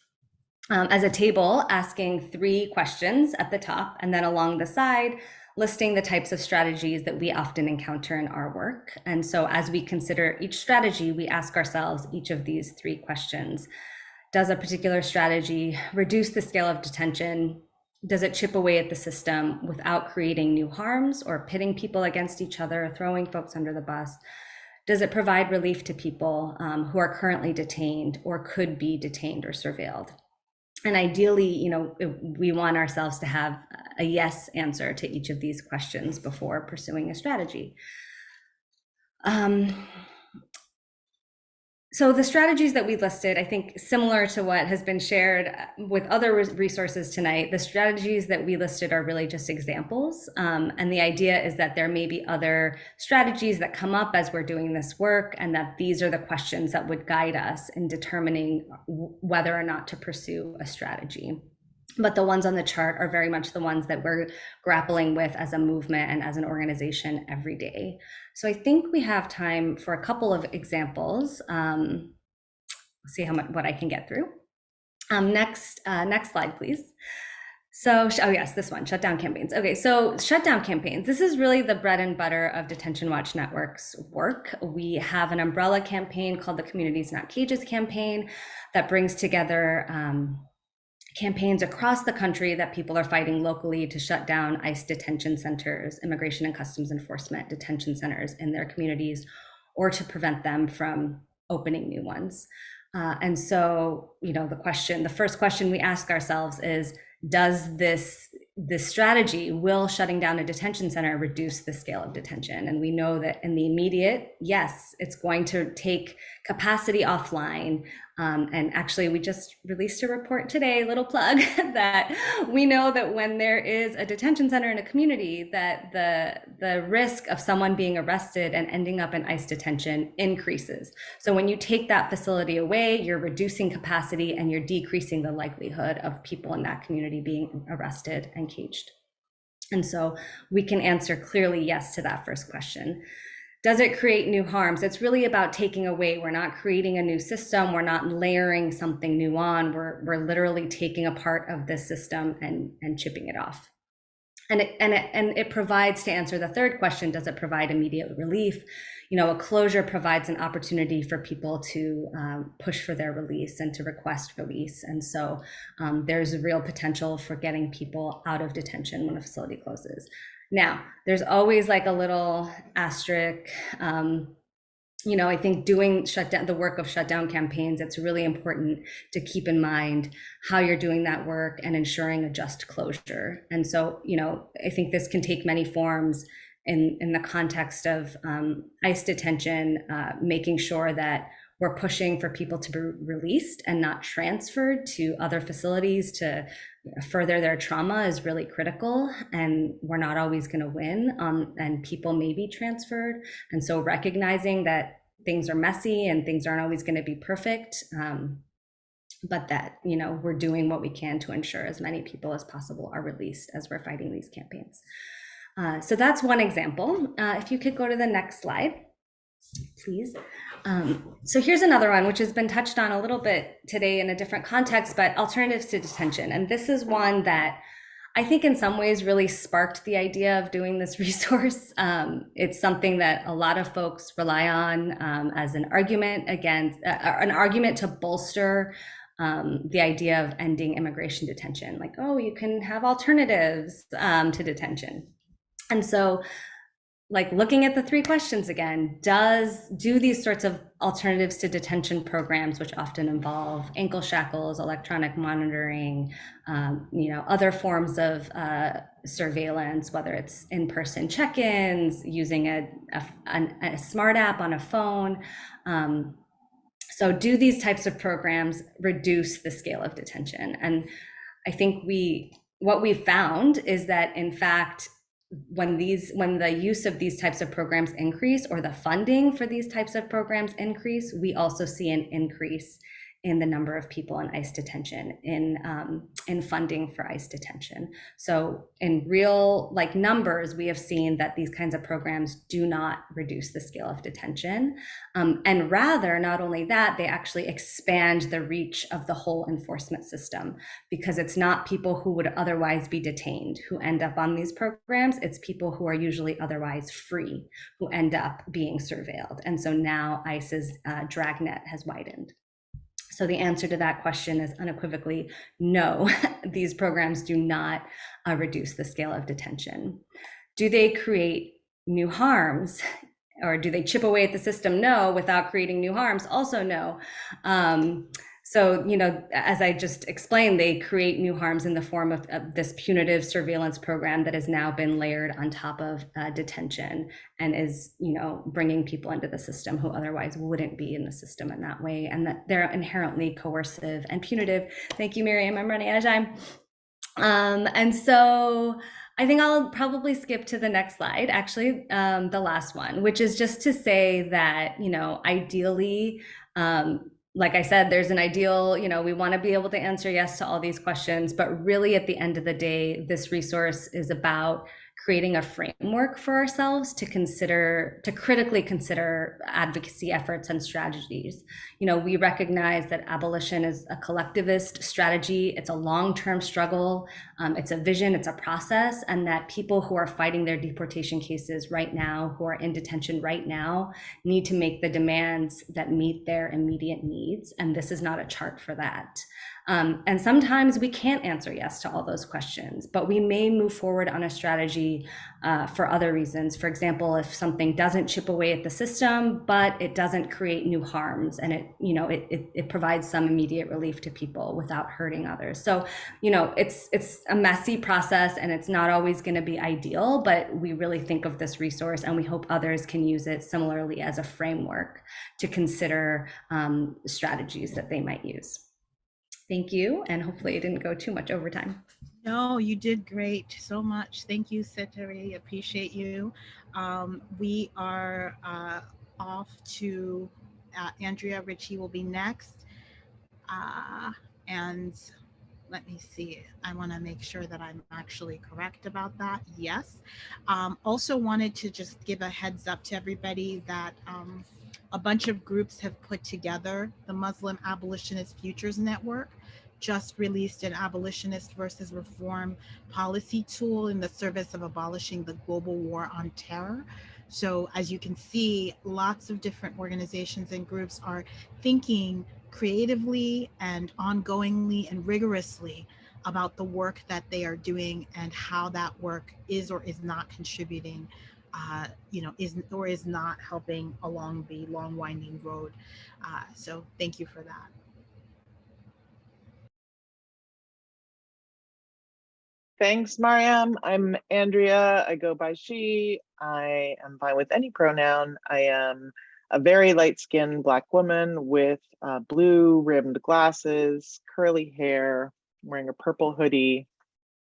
Speaker 6: As a table, asking 3 questions at the top, and then along the side, listing the types of strategies that we often encounter in our work. And so as we consider each strategy, we ask ourselves each of these 3 questions. Does a particular strategy reduce the scale of detention? Does it chip away at the system without creating new harms or pitting people against each other, throwing folks under the bus? Does it provide relief to people who are currently detained or could be detained or surveilled? And ideally, you know, we want ourselves to have a yes answer to each of these questions before pursuing a strategy. So the strategies that we listed, I think similar to what has been shared with other resources tonight, the strategies that we listed are really just examples. And the idea is that there may be other strategies that come up as we're doing this work, and that these are the questions that would guide us in determining whether or not to pursue a strategy. But the ones on the chart are very much the ones that we're grappling with as a movement and as an organization every day. So I think we have time for a couple of examples. Let's see what I can get through. Next slide, please. So, oh yes, this one, shutdown campaigns. Okay, so shutdown campaigns. This is really the bread and butter of Detention Watch Network's work. We have an umbrella campaign called the Communities Not Cages campaign that brings together campaigns across the country that people are fighting locally to shut down ICE detention centers, immigration and customs enforcement detention centers in their communities, or to prevent them from opening new ones. And so, you know, the first question we ask ourselves is, does this strategy, will shutting down a detention center reduce the scale of detention? And we know that in the immediate, yes, it's going to take capacity offline. And actually, we just released a report today, little plug, that we know that when there is a detention center in a community, that the risk of someone being arrested and ending up in ICE detention increases. So when you take that facility away, you're reducing capacity and you're decreasing the likelihood of people in that community being arrested and caged. And so we can answer clearly yes to that first question. Does it create new harms? It's really about taking away. We're not creating a new system. We're not layering something new on. We're literally taking a part of this system and chipping it off. And it provides, to answer the third question, does it provide immediate relief? You know, a closure provides an opportunity for people to push for their release and to request release. And so there's a real potential for getting people out of detention when a facility closes. Now, there's always like a little asterisk. You know, I think doing the work of shutdown campaigns, it's really important to keep in mind how you're doing that work and ensuring a just closure. And so, you know, I think this can take many forms. in the context of ICE detention, making sure that we're pushing for people to be released and not transferred to other facilities to further their trauma is really critical. And we're not always going to win, and people may be transferred. And so recognizing that things are messy and things aren't always going to be perfect, but that, you know, we're doing what we can to ensure as many people as possible are released as we're fighting these campaigns. So that's one example. If you could go to the next slide, please. So here's another one, which has been touched on a little bit today in a different context, but alternatives to detention. And this is one that I think in some ways really sparked the idea of doing this resource. It's something that a lot of folks rely on as an argument against, an argument to bolster the idea of ending immigration detention. Like, oh, you can have alternatives to detention. And so, like, looking at the three questions again, do these sorts of alternatives to detention programs, which often involve ankle shackles, electronic monitoring, you know, other forms of surveillance, whether it's in-person check-ins, using a smart app on a phone. So do these types of programs reduce the scale of detention? And I think what we've found is that, in fact, when the use of these types of programs increase, or the funding for these types of programs increase, we also see an increase in the number of people in ICE detention, in funding for ICE detention. So in real, like, numbers, we have seen that these kinds of programs do not reduce the scale of detention. And rather, not only that, they actually expand the reach of the whole enforcement system, because it's not people who would otherwise be detained who end up on these programs. It's people who are usually otherwise free who end up being surveilled. And so now ICE's dragnet has widened. So the answer to that question is unequivocally no. These programs do not reduce the scale of detention. Do they create new harms, or do they chip away at the system? No. Without creating new harms? Also no. So, you know, as I just explained, they create new harms in the form of this punitive surveillance program that has now been layered on top of detention, and is, you know, bringing people into the system who otherwise wouldn't be in the system in that way, and that they're inherently coercive and punitive. Thank you, Mariame. I'm running out of time. And so I think I'll probably skip to the next slide, actually, the last one, which is just to say that, you know, ideally, like I said, there's an ideal, you know, we want to be able to answer yes to all these questions, but really at the end of the day, this resource is about creating a framework for ourselves to critically consider advocacy efforts and strategies. You know, we recognize that abolition is a collectivist strategy. It's a long-term struggle. It's a vision, it's a process, and that people who are fighting their deportation cases right now, who are in detention right now, need to make the demands that meet their immediate needs. And this is not a chart for that. And sometimes we can't answer yes to all those questions, but we may move forward on a strategy for other reasons. For example, if something doesn't chip away at the system, but it doesn't create new harms, and it provides some immediate relief to people without hurting others. So, you know, it's a messy process, and it's not always going to be ideal, but we really think of this resource, and we hope others can use it similarly as a framework to consider strategies that they might use. Thank you, and hopefully it didn't go too much over time.
Speaker 1: No, you did great so much. Thank you, Satara. Appreciate you. We are off to Andrea. Ritchie will be next. And let me see. I want to make sure that I'm actually correct about that. Yes. Also wanted to just give a heads up to everybody that a bunch of groups have put together the Muslim Abolitionist Futures Network, just released an abolitionist versus reform policy tool in the service of abolishing the global war on terror. So as you can see, lots of different organizations and groups are thinking creatively and ongoingly and rigorously about the work that they are doing and how that work is or is not contributing, is or is not helping along the long winding road. So thank you for that.
Speaker 7: Thanks, Mariame. I'm Andrea. I go by she. I am fine with any pronoun. I am a very light-skinned Black woman with blue rimmed glasses, curly hair, wearing a purple hoodie.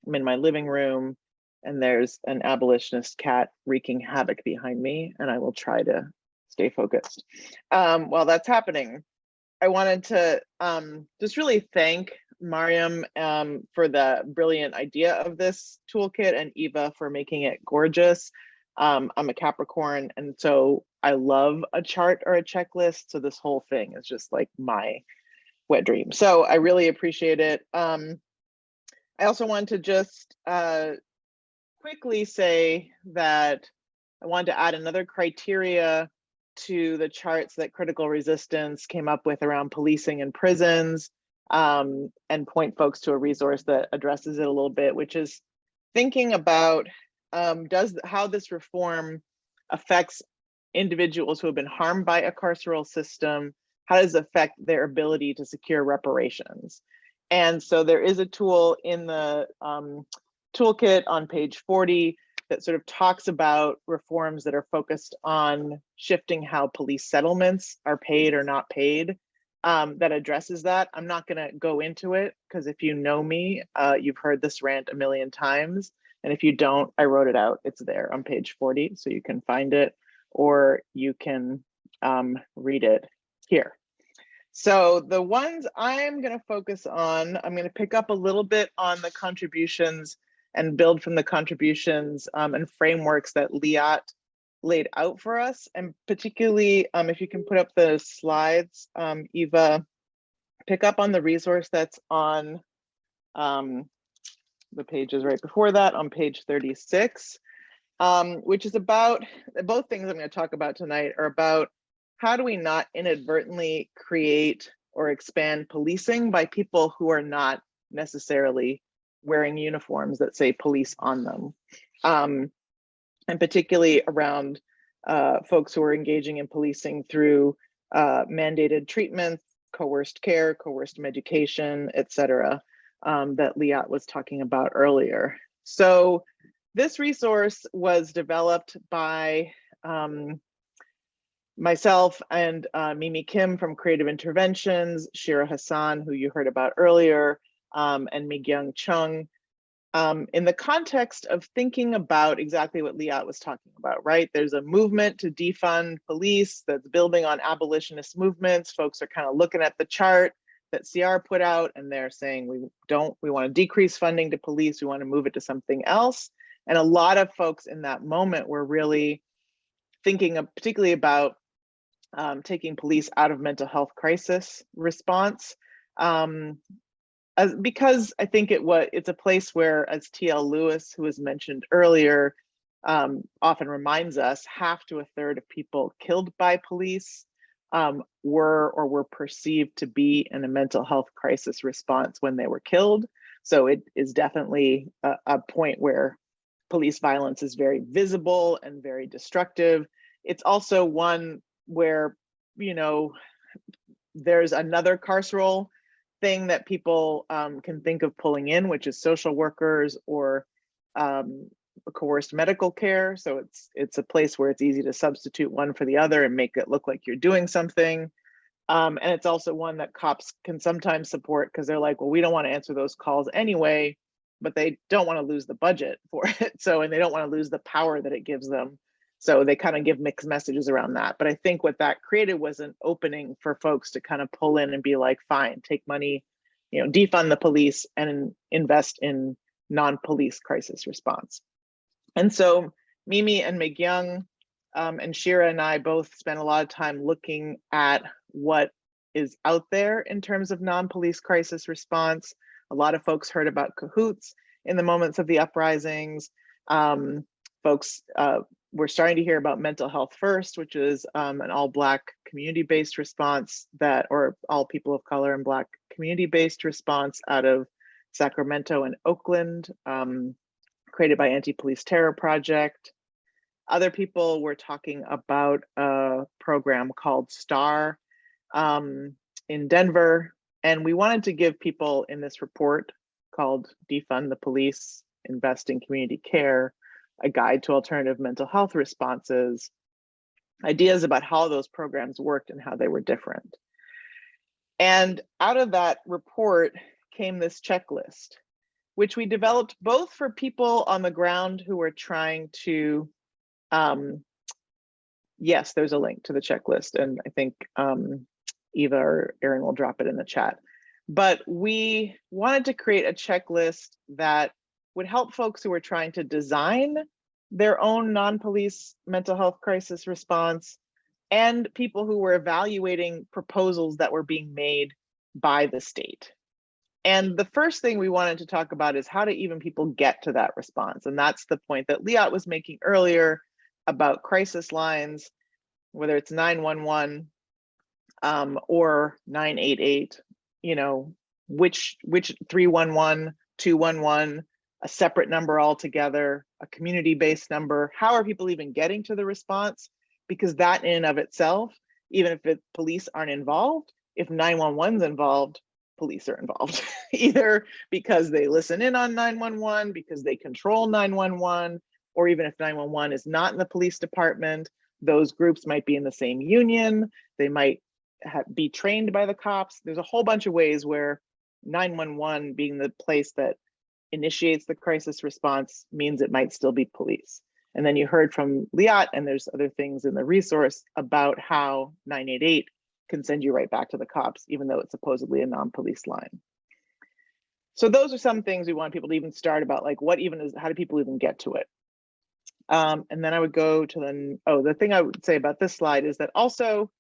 Speaker 7: I'm in my living room, and there's an abolitionist cat wreaking havoc behind me, and I will try to stay focused. While that's happening, I wanted to just really thank Mariame for the brilliant idea of this toolkit, and Eva for making it gorgeous. I'm a Capricorn, and so I love a chart or a checklist. So this whole thing is just like my wet dream. So I really appreciate it. I also want to just quickly say that I wanted to add another criteria to the charts that Critical Resistance came up with around policing and prisons, and point folks to a resource that addresses it a little bit, which is thinking about how this reform affects individuals who have been harmed by a carceral system. How does it affect their ability to secure reparations? And so there is a tool in the toolkit on page 40 that sort of talks about reforms that are focused on shifting how police settlements are paid or not paid, that addresses that. I'm not gonna go into it because if you know me, you've heard this rant a million times. And if you don't, I wrote it out. It's there on page 40, so you can find it, or you can read it here. So the ones I'm gonna focus on, I'm gonna pick up a little bit on the contributions and build from the contributions and frameworks that Liat laid out for us. And particularly, if you can put up the slides, Eva, pick up on the resource that's on the pages right before that on page 36, which is about, both things I'm going to talk about tonight are about how do we not inadvertently create or expand policing by people who are not necessarily wearing uniforms that say police on them, and particularly around folks who are engaging in policing through mandated treatments, coerced care, coerced medication, et cetera, that Liat was talking about earlier. So this resource was developed by myself and Mimi Kim from Creative Interventions, Shira Hassan, who you heard about earlier, and Migyung Chung, in the context of thinking about exactly what Liat was talking about, right? There's a movement to defund police that's building on abolitionist movements. Folks are kind of looking at the chart that CR put out, and they're saying, we want to decrease funding to police, we want to move it to something else. And a lot of folks in that moment were really thinking of, particularly about taking police out of mental health crisis response. Because I think it's a place where, as T.L. Lewis, who was mentioned earlier, often reminds us, half to a third of people killed by police were perceived to be in a mental health crisis response when they were killed. So it is definitely a point where police violence is very visible and very destructive. It's also one where, you know, there's another carceral thing that people can think of pulling in, which is social workers or coerced medical care. So it's a place where it's easy to substitute one for the other and make it look like you're doing something. And it's also one that cops can sometimes support because they're like, well, we don't want to answer those calls anyway, but they don't want to lose the budget for it. So, and they don't want to lose the power that it gives them. So they kind of give mixed messages around that. But I think what that created was an opening for folks to kind of pull in and be like, fine, take money, you know, defund the police and invest in non-police crisis response. And so Mimi and Migyung and Shira and I both spent a lot of time looking at what is out there in terms of non-police crisis response. A lot of folks heard about cahoots in the moments of the uprisings. Folks we're starting to hear about Mental Health First, which is an all-Black community-based response or all people of color and Black community-based response out of Sacramento and Oakland, created by Anti-Police Terror Project. Other people were talking about a program called STAR in Denver, and we wanted to give people in this report called Defund the Police Invest in Community Care, A Guide to Alternative Mental Health Responses, ideas about how those programs worked and how they were different. And out of that report came this checklist, which we developed both for people on the ground who were trying to, yes, there's a link to the checklist, and I think Eva or Erin will drop it in the chat. But we wanted to create a checklist that would help folks who were trying to design their own non-police mental health crisis response and people who were evaluating proposals that were being made by the state. And the first thing we wanted to talk about is how do even people get to that response? And that's the point that Liat was making earlier about crisis lines, whether it's 911 or 988, you know, which 311, 211, a separate number altogether, a community-based number. How are people even getting to the response? Because that in and of itself, even if police aren't involved, if 911's involved, police are involved, either because they listen in on 911, because they control 911, or even if 911 is not in the police department, those groups might be in the same union, they might be trained by the cops. There's a whole bunch of ways where 911 being the place that initiates the crisis response means it might still be police. And then you heard from Liat, and there's other things in the resource about how 988 can send you right back to the cops, even though it's supposedly a non-police line. So those are some things we want people to even start about, like what even is, how do people even get to it? And then I would go to the thing I would say about this slide is that also,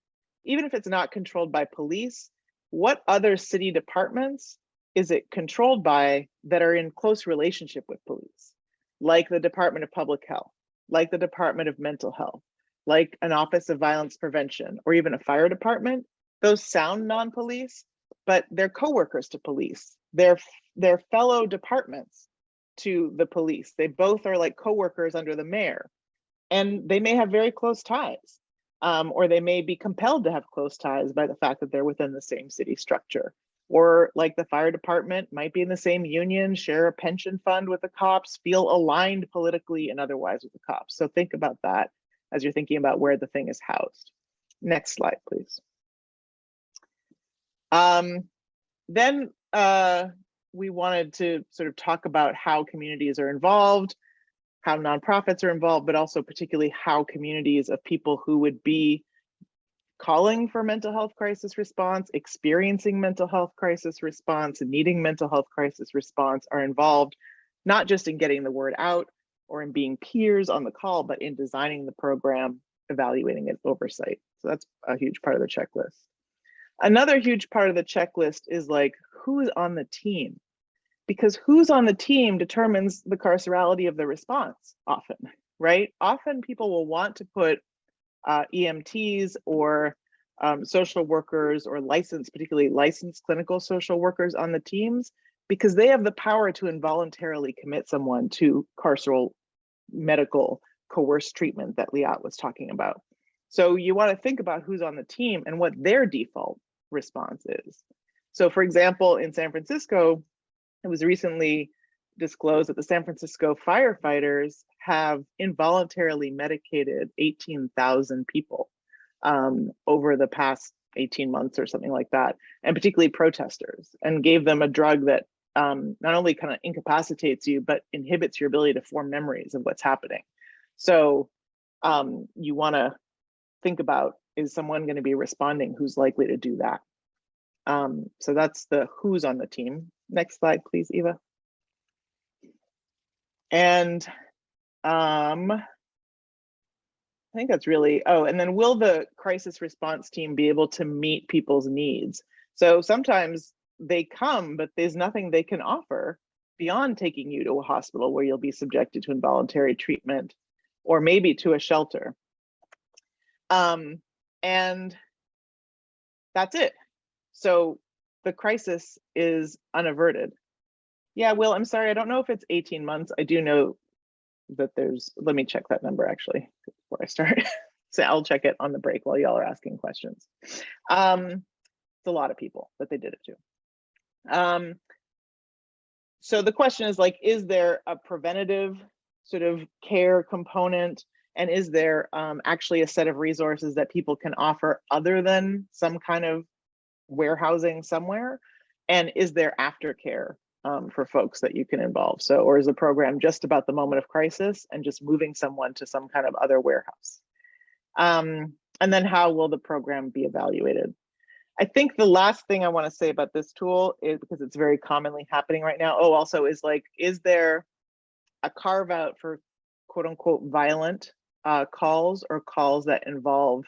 Speaker 7: even if it's not controlled by police, what other city departments is it controlled by that are in close relationship with police? Like the Department of Public Health, like the Department of Mental Health, like an Office of Violence Prevention, or even a fire department. Those sound non-police, but they're coworkers to police. They're fellow departments to the police. They both are like coworkers under the mayor, and they may have very close ties, or they may be compelled to have close ties by the fact that they're within the same city structure. Or like the fire department might be in the same union, share a pension fund with the cops, feel aligned politically and otherwise with the cops. So think about that as you're thinking about where the thing is housed. Next slide, please. Then we wanted to sort of talk about how communities are involved, how nonprofits are involved, but also particularly how communities of people who would be calling for mental health crisis response, experiencing mental health crisis response, and needing mental health crisis response are involved, not just in getting the word out or in being peers on the call, but in designing the program, evaluating it, oversight. So that's a huge part of the checklist. Another huge part of the checklist is like, who's on the team? Because who's on the team determines the carcerality of the response often, right? Often people will want to put EMTs or social workers or particularly licensed clinical social workers on the teams because they have the power to involuntarily commit someone to carceral medical coerced treatment that Liat was talking about. So you want to think about who's on the team and what their default response is. So for example, in San Francisco, it was recently disclosed that the San Francisco firefighters have involuntarily medicated 18,000 people over the past 18 months or something like that, and particularly protesters, and gave them a drug that not only kind of incapacitates you, but inhibits your ability to form memories of what's happening. So you want to think about, is someone going to be responding who's likely to do that? So that's the who's on the team. Next slide, please, Eva. And I think that's really, and then will the crisis response team be able to meet people's needs? So sometimes they come, but there's nothing they can offer beyond taking you to a hospital where you'll be subjected to involuntary treatment or maybe to a shelter. And that's it. So the crisis is unaverted. Yeah, Will, I'm sorry, I don't know if it's 18 months. I do know that let me check that number actually before I start. So I'll check it on the break while y'all are asking questions. It's a lot of people that they did it to. So the question is like, is there a preventative sort of care component? And is there actually a set of resources that people can offer other than some kind of warehousing somewhere? And is there aftercare for folks that you can involve? So, or is the program just about the moment of crisis and just moving someone to some kind of other warehouse? And then how will the program be evaluated? I think the last thing I want to say about this tool is, because it's very commonly happening right now, also is like, is there a carve out for quote unquote violent calls or calls that involve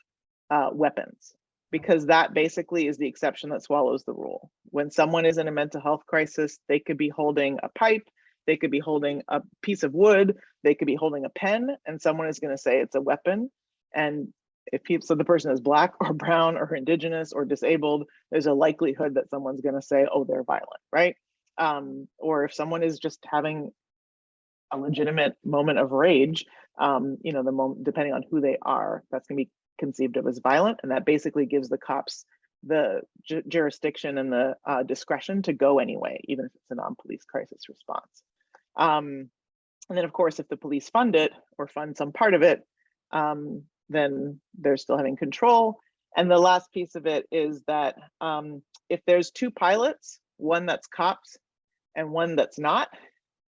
Speaker 7: weapons? Because that basically is the exception that swallows the rule. When someone is in a mental health crisis, they could be holding a pipe, they could be holding a piece of wood, they could be holding a pen, and someone is going to say it's a weapon. And if people, so the person is Black or brown or indigenous or disabled, there's a likelihood that someone's going to say, oh, they're violent, right? Or if someone is just having a legitimate moment of rage, you know, the moment, depending on who they are, that's going to be conceived of as violent, and that basically gives the cops the jurisdiction and the discretion to go anyway, even if it's a non-police crisis response. And then, of course, if the police fund it or fund some part of it, then they're still having control. And the last piece of it is that if there's two pilots, one that's cops and one that's not,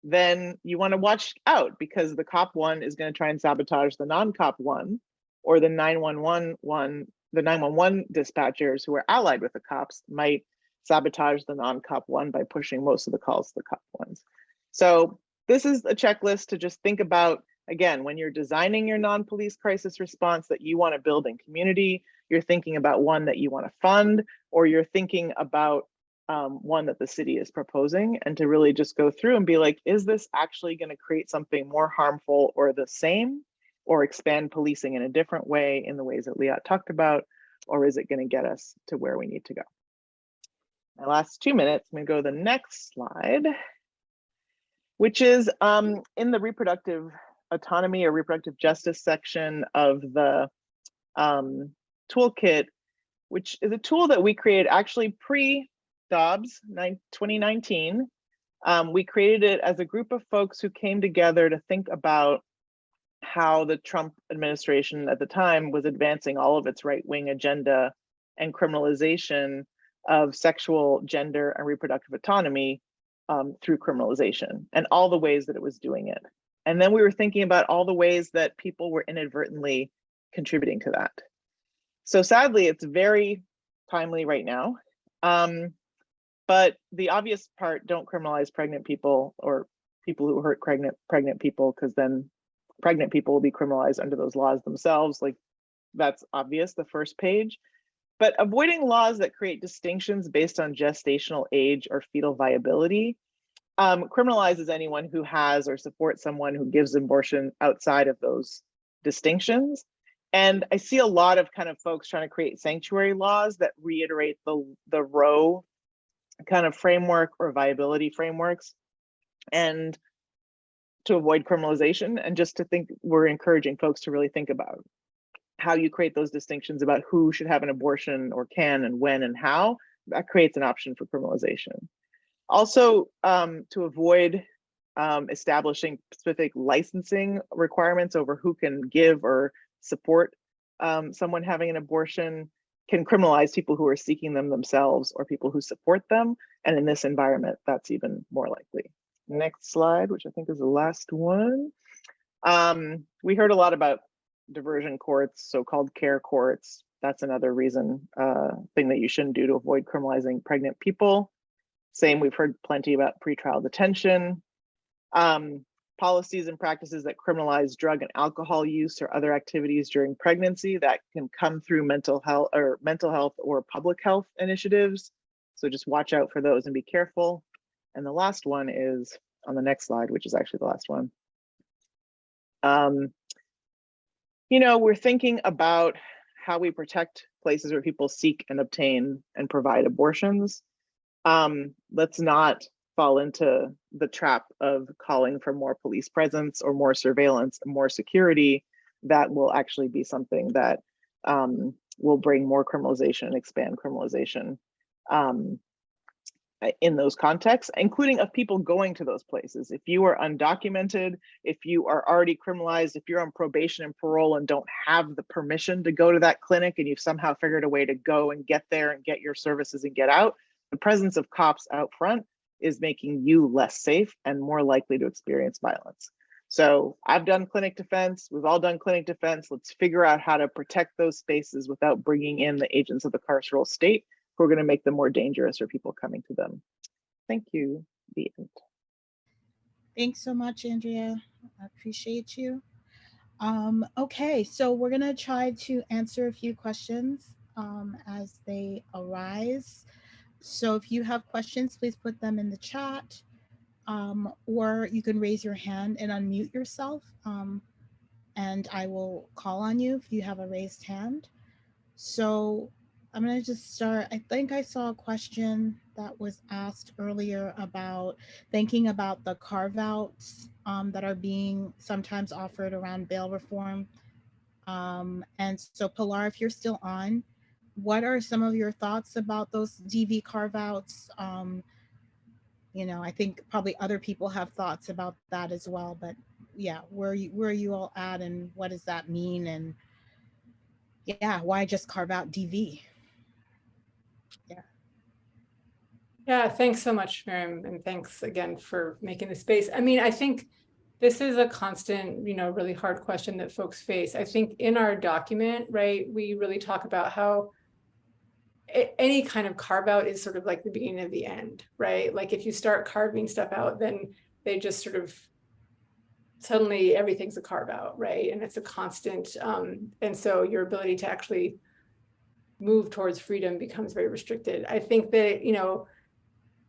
Speaker 7: then you want to watch out, because the cop one is going to try and sabotage the non-cop one, or the 911 one, the 911 dispatchers who are allied with the cops might sabotage the non-cop one by pushing most of the calls to the cop ones. So this is a checklist to just think about, again, when you're designing your non-police crisis response that you want to build in community, you're thinking about one that you want to fund, or you're thinking about one that the city is proposing, and to really just go through and be like, is this actually going to create something more harmful or the same, or expand policing in a different way in the ways that Liat talked about, or is it going to get us to where we need to go? My last 2 minutes, I'm going to go to the next slide, which is in the reproductive autonomy or reproductive justice section of the toolkit, which is a tool that we created actually pre-Dobbs 2019. We created it as a group of folks who came together to think about how the Trump administration at the time was advancing all of its right-wing agenda and criminalization of sexual, gender, and reproductive autonomy through criminalization, and all the ways that it was doing it. And then we were thinking about all the ways that people were inadvertently contributing to that. So sadly, it's very timely right now. But the obvious part, don't criminalize pregnant people or people who hurt pregnant people, because then pregnant people will be criminalized under those laws themselves. Like, that's obvious, the first page. But avoiding laws that create distinctions based on gestational age or fetal viability criminalizes anyone who has or supports someone who gives abortion outside of those distinctions. And I see a lot of kind of folks trying to create sanctuary laws that reiterate the Roe kind of framework or viability frameworks, and to avoid criminalization, and just to think, we're encouraging folks to really think about how you create those distinctions about who should have an abortion or can and when and how. That creates an option for criminalization. Also, to avoid establishing specific licensing requirements over who can give or support someone having an abortion, can criminalize people who are seeking them themselves or people who support them. And in this environment, that's even more likely. Next slide, which I think is the last one. We heard a lot about diversion courts, so-called care courts. That's another reason, thing that you shouldn't do to avoid criminalizing pregnant people. Same, we've heard plenty about pretrial detention. Policies and practices that criminalize drug and alcohol use or other activities during pregnancy that can come through mental health or public health initiatives. So just watch out for those and be careful. And the last one is on the next slide, which is actually the last one. You know, we're thinking about how we protect places where people seek and obtain and provide abortions. Let's not fall into the trap of calling for more police presence or more surveillance and more security. That will actually be something that will bring more criminalization and expand criminalization. in those contexts, including of people going to those places. If you are undocumented, if you are already criminalized, if you're on probation and parole and don't have the permission to go to that clinic, and you've somehow figured a way to go and get there and get your services and get out, the presence of cops out front is making you less safe and more likely to experience violence. So I've done clinic defense. We've all done clinic defense. Let's figure out how to protect those spaces without bringing in the agents of the carceral state who are going to make them more dangerous for people coming to them. Thank you. The end.
Speaker 1: Thanks so much, Andrea. I appreciate you. Okay, so we're going to try to answer a few questions as they arise. So if you have questions, please put them in the chat, or you can raise your hand and unmute yourself, and I will call on you if you have a raised hand. So I'm going to just start. I think I saw a question that was asked earlier about thinking about the carve-outs that are being sometimes offered around bail reform. And so Pilar, if you're still on, what are some of your thoughts about those DV carve-outs? You know, I think probably other people have thoughts about that as well, but yeah, where are you all at, and what does that mean? And yeah, why just carve out DV?
Speaker 5: Yeah, thanks so much, Mariame, and thanks again for making the space. I mean, I think this is a constant, really hard question that folks face. I think in our document, right, we really talk about how any kind of carve out is sort of like the beginning of the end, right? Like if you start carving stuff out, then they just sort of suddenly everything's a carve out, right? And it's a constant, and so your ability to actually move towards freedom becomes very restricted. I think that,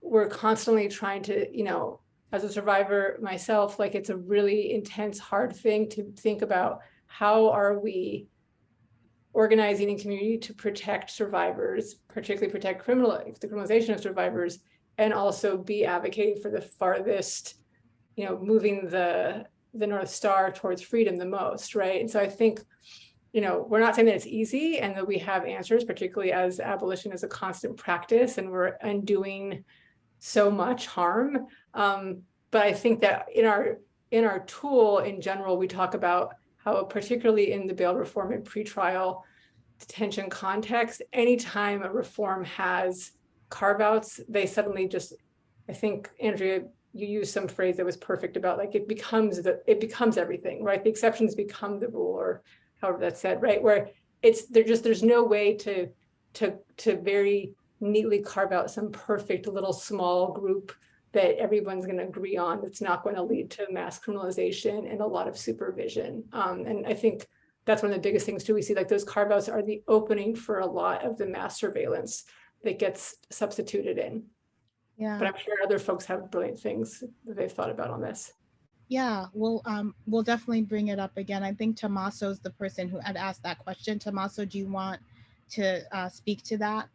Speaker 5: we're constantly trying to, as a survivor myself, like it's a really intense, hard thing to think about. How are we organizing in community to protect survivors, particularly protect the criminalization of survivors, and also be advocating for the farthest, moving the North Star towards freedom the most, right? And so I think, we're not saying that it's easy and that we have answers, particularly as abolition is a constant practice and we're undoing so much harm. But I think that in our tool in general, we talk about how, particularly in the bail reform and pretrial detention context, anytime a reform has carve-outs, they suddenly just, I think, Andrea, you used some phrase that was perfect about like it becomes everything, right? The exceptions become the rule, or however that's said, right? Where there's no way to very neatly carve out some perfect little small group that everyone's going to agree on. That's not going to lead to mass criminalization and a lot of supervision. And I think that's one of the biggest things too. We see like those carve-outs are the opening for a lot of the mass surveillance that gets substituted in.
Speaker 1: Yeah.
Speaker 5: But I'm sure other folks have brilliant things that they've thought about on this.
Speaker 1: Yeah, we'll definitely bring it up again. I think Tommaso's the person who had asked that question. Tommaso, do you want to speak to that?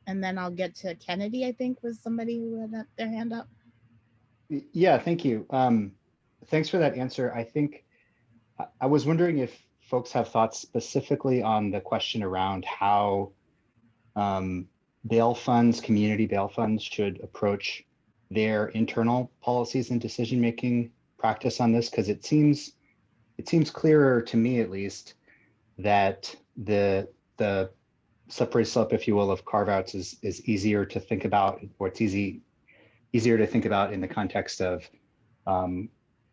Speaker 1: And then I'll get to Kennedy, I think was somebody who had their hand up.
Speaker 8: Yeah, thank you. Thanks for that answer. I think I was wondering if folks have thoughts specifically on the question around how bail funds, community bail funds, should approach their internal policies and decision-making practice on this, because it seems clearer to me, at least, that the slippery slope, if you will, of carve-outs is easier to think about, or it's easier to think about in the context of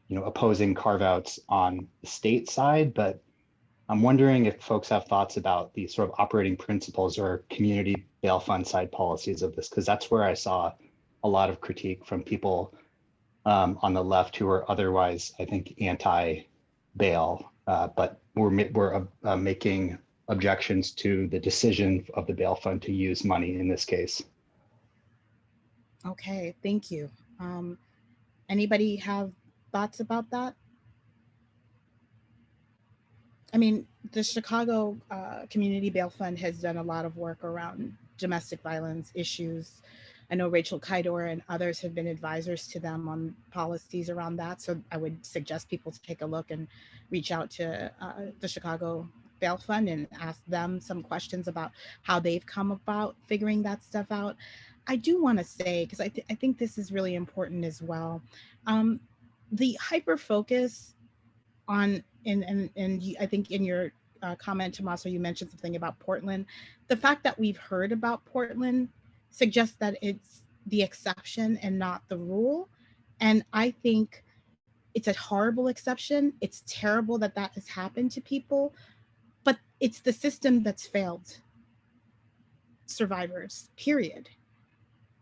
Speaker 8: opposing carve-outs on the state side. But I'm wondering if folks have thoughts about the sort of operating principles or community bail fund side policies of this, because that's where I saw a lot of critique from people on the left who are otherwise, I think, anti-bail, but we're making objections to the decision of the bail fund to use money in this case.
Speaker 1: Okay, thank you. Anybody have thoughts about that? I mean, the Chicago Community Bail Fund has done a lot of work around domestic violence issues. I know Rachel Kydor and others have been advisors to them on policies around that. So I would suggest people to take a look and reach out to the Chicago bail fund and ask them some questions about how they've come about figuring that stuff out. I do want to say, because I think this is really important as well, the hyper focus on, and I think in your comment, Tommaso, you mentioned something about Portland. The fact that we've heard about Portland suggests that it's the exception and not the rule. And I think it's a horrible exception. It's terrible that that has happened to people, but it's the system that's failed survivors, period.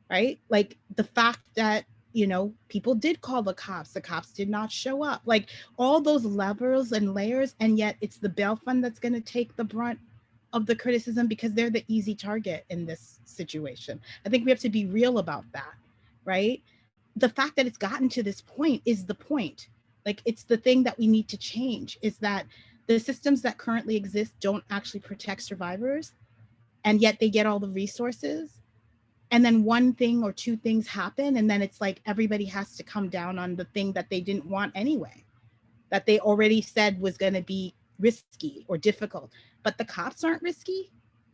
Speaker 1: Right? Like the fact that, you know, people did call the cops did not show up, like all those levels and layers, and yet it's the bail fund that's going to take the brunt of the criticism because they're the easy target in this situation. I think we have to be real about that, right? The fact that it's gotten to this point is the point. Like, it's the thing that we need to change, is that the systems that currently exist don't actually protect survivors, and yet they get all the resources. And then one thing or two things happen, and then it's like everybody has to come down on the thing that they didn't want anyway, that they already said was going to be risky or difficult. But the cops aren't risky,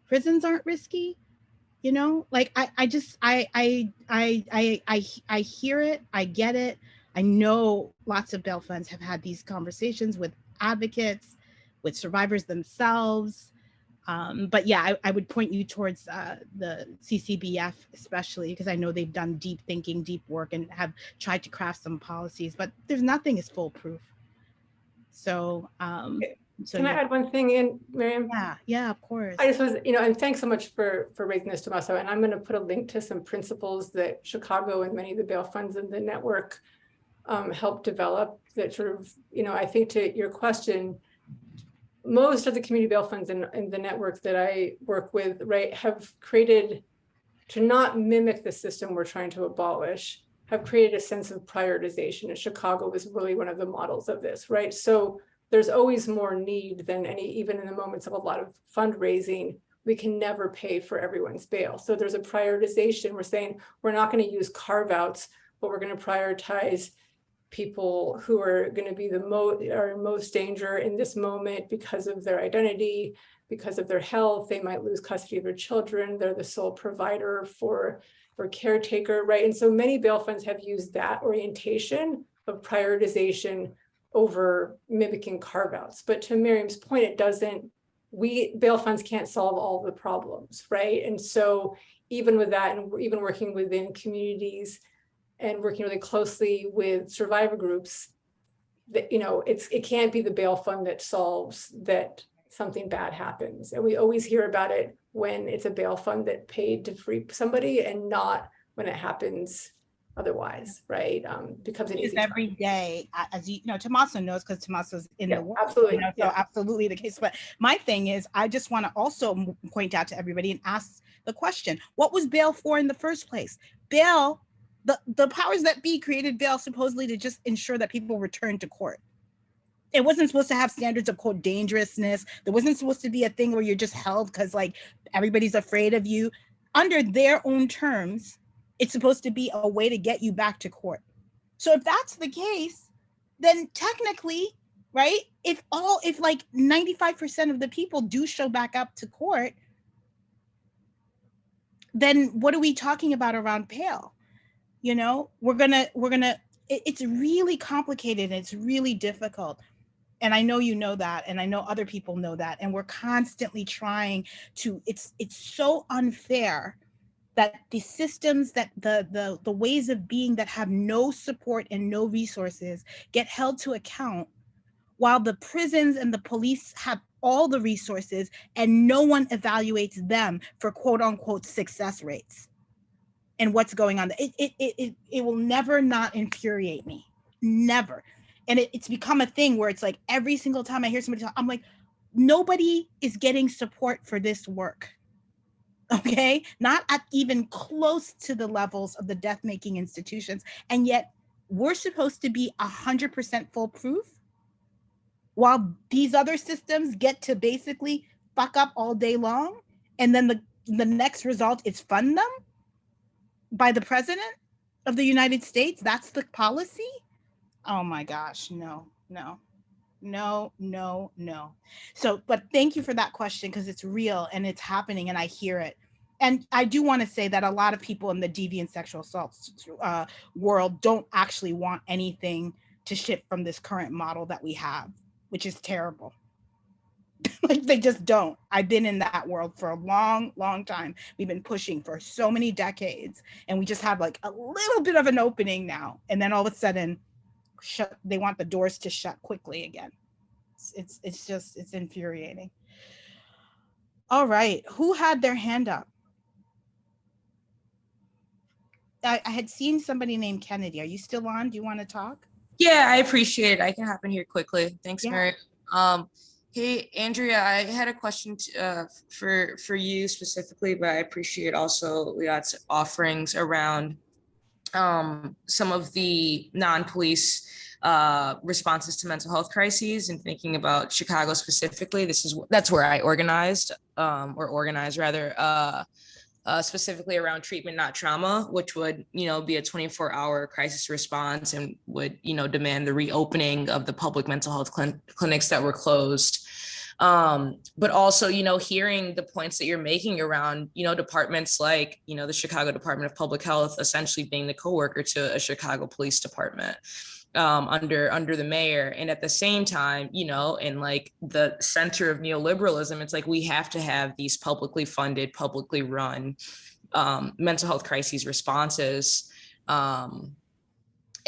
Speaker 1: prisons aren't risky, you know. Like I hear it, I get it. I know lots of bail funds have had these conversations with advocates, with survivors themselves. But yeah, I would point you towards the CCBF, especially because I know they've done deep thinking, deep work, and have tried to craft some policies, but there's nothing is foolproof. So,
Speaker 5: can I add one thing in, Mariame?
Speaker 1: Yeah, of course.
Speaker 5: I just was, you know, and thanks so much for raising this, Tommaso. And I'm going to put a link to some principles that Chicago and many of the bail funds in the network helped develop that sort of, you know, I think to your question, most of the community bail funds in the network that I work with, right, have created, to not mimic the system we're trying to abolish, have created a sense of prioritization. And Chicago was really one of the models of this, right? So there's always more need than even in the moments of a lot of fundraising, we can never pay for everyone's bail. So there's a prioritization. We're saying we're not going to use carve outs, but we're going to prioritize people who are going to be are in most danger in this moment because of their identity, because of their health. They might lose custody of their children. They're the sole provider for caretaker, right? And so many bail funds have used that orientation of prioritization over mimicking carve-outs. But to Miriam's point, it doesn't, bail funds can't solve all the problems, right? And so even with that, and even working within communities and working really closely with survivor groups, that, you know, it can't be the bail fund that solves that something bad happens. And we always hear about it when it's a bail fund that paid to free somebody, and not when it happens otherwise, right? Becomes an easy
Speaker 1: every day, as you know, Tommaso knows, because Tommaso's in the work.
Speaker 5: Absolutely.
Speaker 1: You know, so absolutely the case. But my thing is, I just want to also point out to everybody and ask the question, what was bail for in the first place? Bail, the powers that be created bail supposedly to just ensure that people return to court. It wasn't supposed to have standards of, quote, dangerousness. There wasn't supposed to be a thing where you're just held because like everybody's afraid of you. Under their own terms, it's supposed to be a way to get you back to court. So if that's the case, then technically, right, if like 95% of the people do show back up to court, then what are we talking about around bail? You know, it's really complicated and it's really difficult. And I know you know that, and I know other people know that, and we're constantly trying to, it's so unfair that the systems, that the ways of being that have no support and no resources get held to account, while the prisons and the police have all the resources and no one evaluates them for quote unquote success rates and what's going on. It will never not infuriate me, never. And it's become a thing where it's like every single time I hear somebody talk, I'm like, nobody is getting support for this work. Okay, not at even close to the levels of the death-making institutions, and yet we're supposed to be 100% foolproof, while these other systems get to basically fuck up all day long, and then the next result is fund them by the president of the United States. That's the policy. Oh my gosh, no. No. So, but thank you for that question, because it's real and it's happening and I hear it. And I do want to say that a lot of people in the deviant sexual assault world don't actually want anything to shift from this current model that we have, which is terrible. Like, they just don't. I've been in that world for a long time. We've been pushing for so many decades, and we just have like a little bit of an opening now, and then all of a sudden they want the doors to shut quickly again. It's infuriating. All right, who had their hand up? I had seen somebody named Kennedy. Are you still on? Do you want to talk?
Speaker 9: Yeah, I appreciate it. I can hop in here quickly. Thanks,
Speaker 1: Yeah.
Speaker 9: Mary. Hey, Andrea, I had a question for you specifically, but I appreciate also Liat's offerings around some of the non-police responses to mental health crises, and thinking about Chicago specifically. That's where I organized, specifically around treatment, not trauma, which would, be a 24-hour crisis response, and would, demand the reopening of the public mental health clinics that were closed. But also, hearing the points that you're making around, departments like, the Chicago Department of Public Health essentially being the coworker to a Chicago Police Department under the mayor. And at the same time, in like the center of neoliberalism, it's like we have to have these publicly funded, publicly run mental health crises responses. And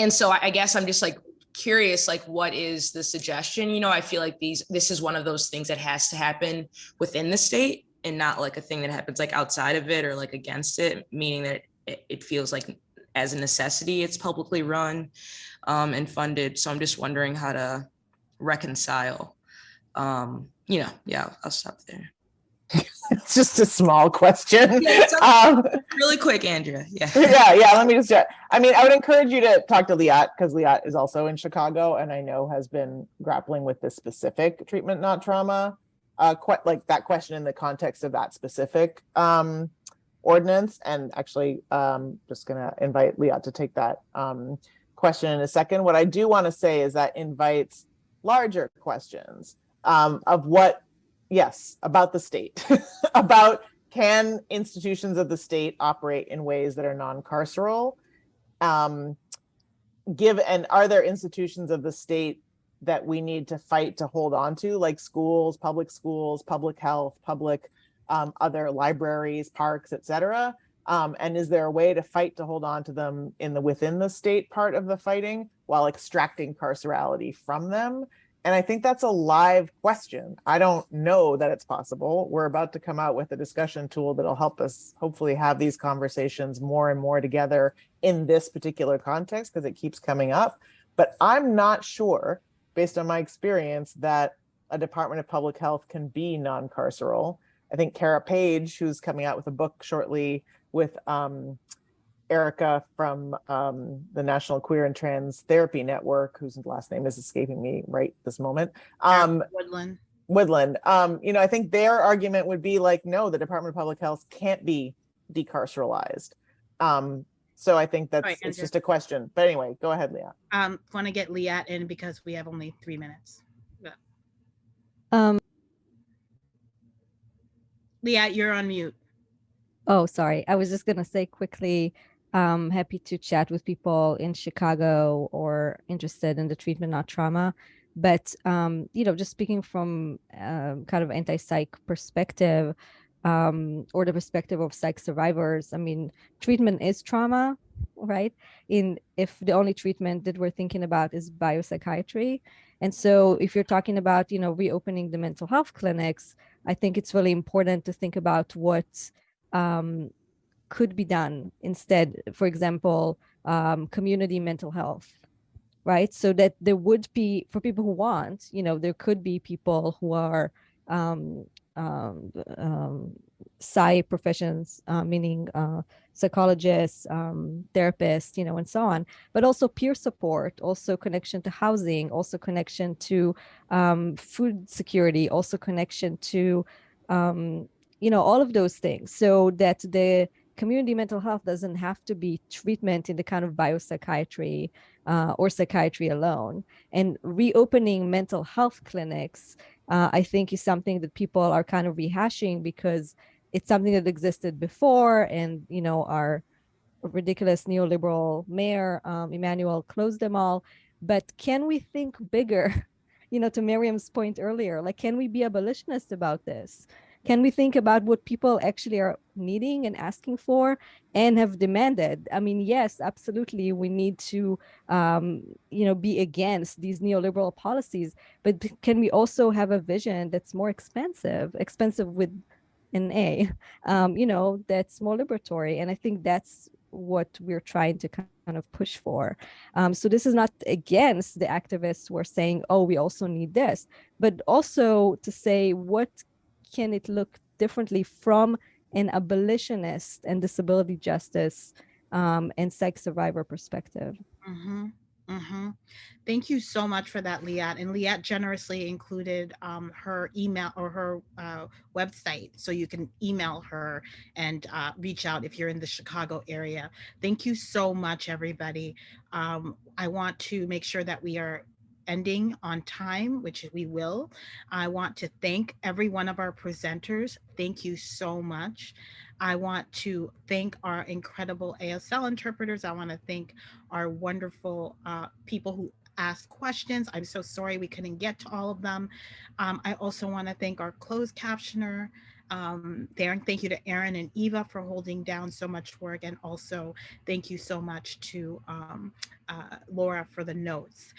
Speaker 9: so I guess I'm just like curious, like, what is the suggestion? I feel like this is one of those things that has to happen within the state, and not like a thing that happens like outside of it or like against it, meaning that it feels like as a necessity it's publicly run and funded. So I'm just wondering how to reconcile, I'll stop there.
Speaker 7: It's just a small question.
Speaker 9: Really quick, Andrea. Yeah.
Speaker 7: Let me just I would encourage you to talk to Liat, because Liat is also in Chicago, and I know has been grappling with this specific treatment, not trauma, like that question in the context of that specific ordinance. And actually, just gonna invite Liat to take that question in a second. What I do want to say is that invites larger questions of what, yes, about the state, about can institutions of the state operate in ways that are non-carceral? And are there institutions of the state that we need to fight to hold on to, like schools, public health, public other libraries, parks, etc.? And is there a way to fight to hold on to them within the state part of the fighting while extracting carcerality from them? And I think that's a live question. I don't know that it's possible. We're about to come out with a discussion tool that'll help us hopefully have these conversations more and more together in this particular context, because it keeps coming up. But I'm not sure, based on my experience, that a Department of Public Health can be non-carceral. I think Kara Page, who's coming out with a book shortly with Erica from the National Queer and Trans Therapy Network, whose last name is escaping me right this moment. Woodland. I think their argument would be like, no, the Department of Public Health can't be decarceralized. So I think that's it's just a question. But anyway, go ahead, Liat.
Speaker 1: Want to get Liat in because we have only 3 minutes. Liat, you're on mute.
Speaker 3: Oh, sorry. I was just going to say quickly, happy to chat with people in Chicago or interested in the treatment, not trauma. But, just speaking from kind of anti-psych perspective, or the perspective of psych survivors, treatment is trauma, right? If the only treatment that we're thinking about is biopsychiatry. And so if you're talking about, reopening the mental health clinics, I think it's really important to think about what could be done instead. For example, community mental health, right? So that there would be, for people who want, there could be people who are psych professions, meaning psychologists, therapists, and so on, but also peer support, also connection to housing, also connection to food security, also connection to, all of those things, so that the community mental health doesn't have to be treatment in the kind of biopsychiatry or psychiatry alone. And reopening mental health clinics, I think, is something that people are kind of rehashing because it's something that existed before, and our ridiculous neoliberal mayor, Emmanuel, closed them all. But can we think bigger? To Miriam's point earlier, like, can we be abolitionists about this? Can we think about what people actually are needing and asking for and have demanded? I mean, yes, absolutely, we need to, be against these neoliberal policies, but can we also have a vision that's more expensive with an A, that's more liberatory? And I think that's what we're trying to kind of push for. So this is not against the activists who are saying, oh, we also need this, but also to say, what can it look differently from an abolitionist and disability justice and psych survivor perspective?
Speaker 1: Mm-hmm. Mm-hmm. Thank you so much for that, Liat. And Liat generously included her email or her website, so you can email her and reach out if you're in the Chicago area. Thank you so much, everybody. I want to make sure that we are ending on time, which we will. I want to thank every one of our presenters. Thank you so much. I want to thank our incredible ASL interpreters. I want to thank our wonderful people who asked questions. I'm so sorry we couldn't get to all of them. I also want to thank our closed captioner. Thank you to Aaron and Eva for holding down so much work. And also thank you so much to Laura for the notes.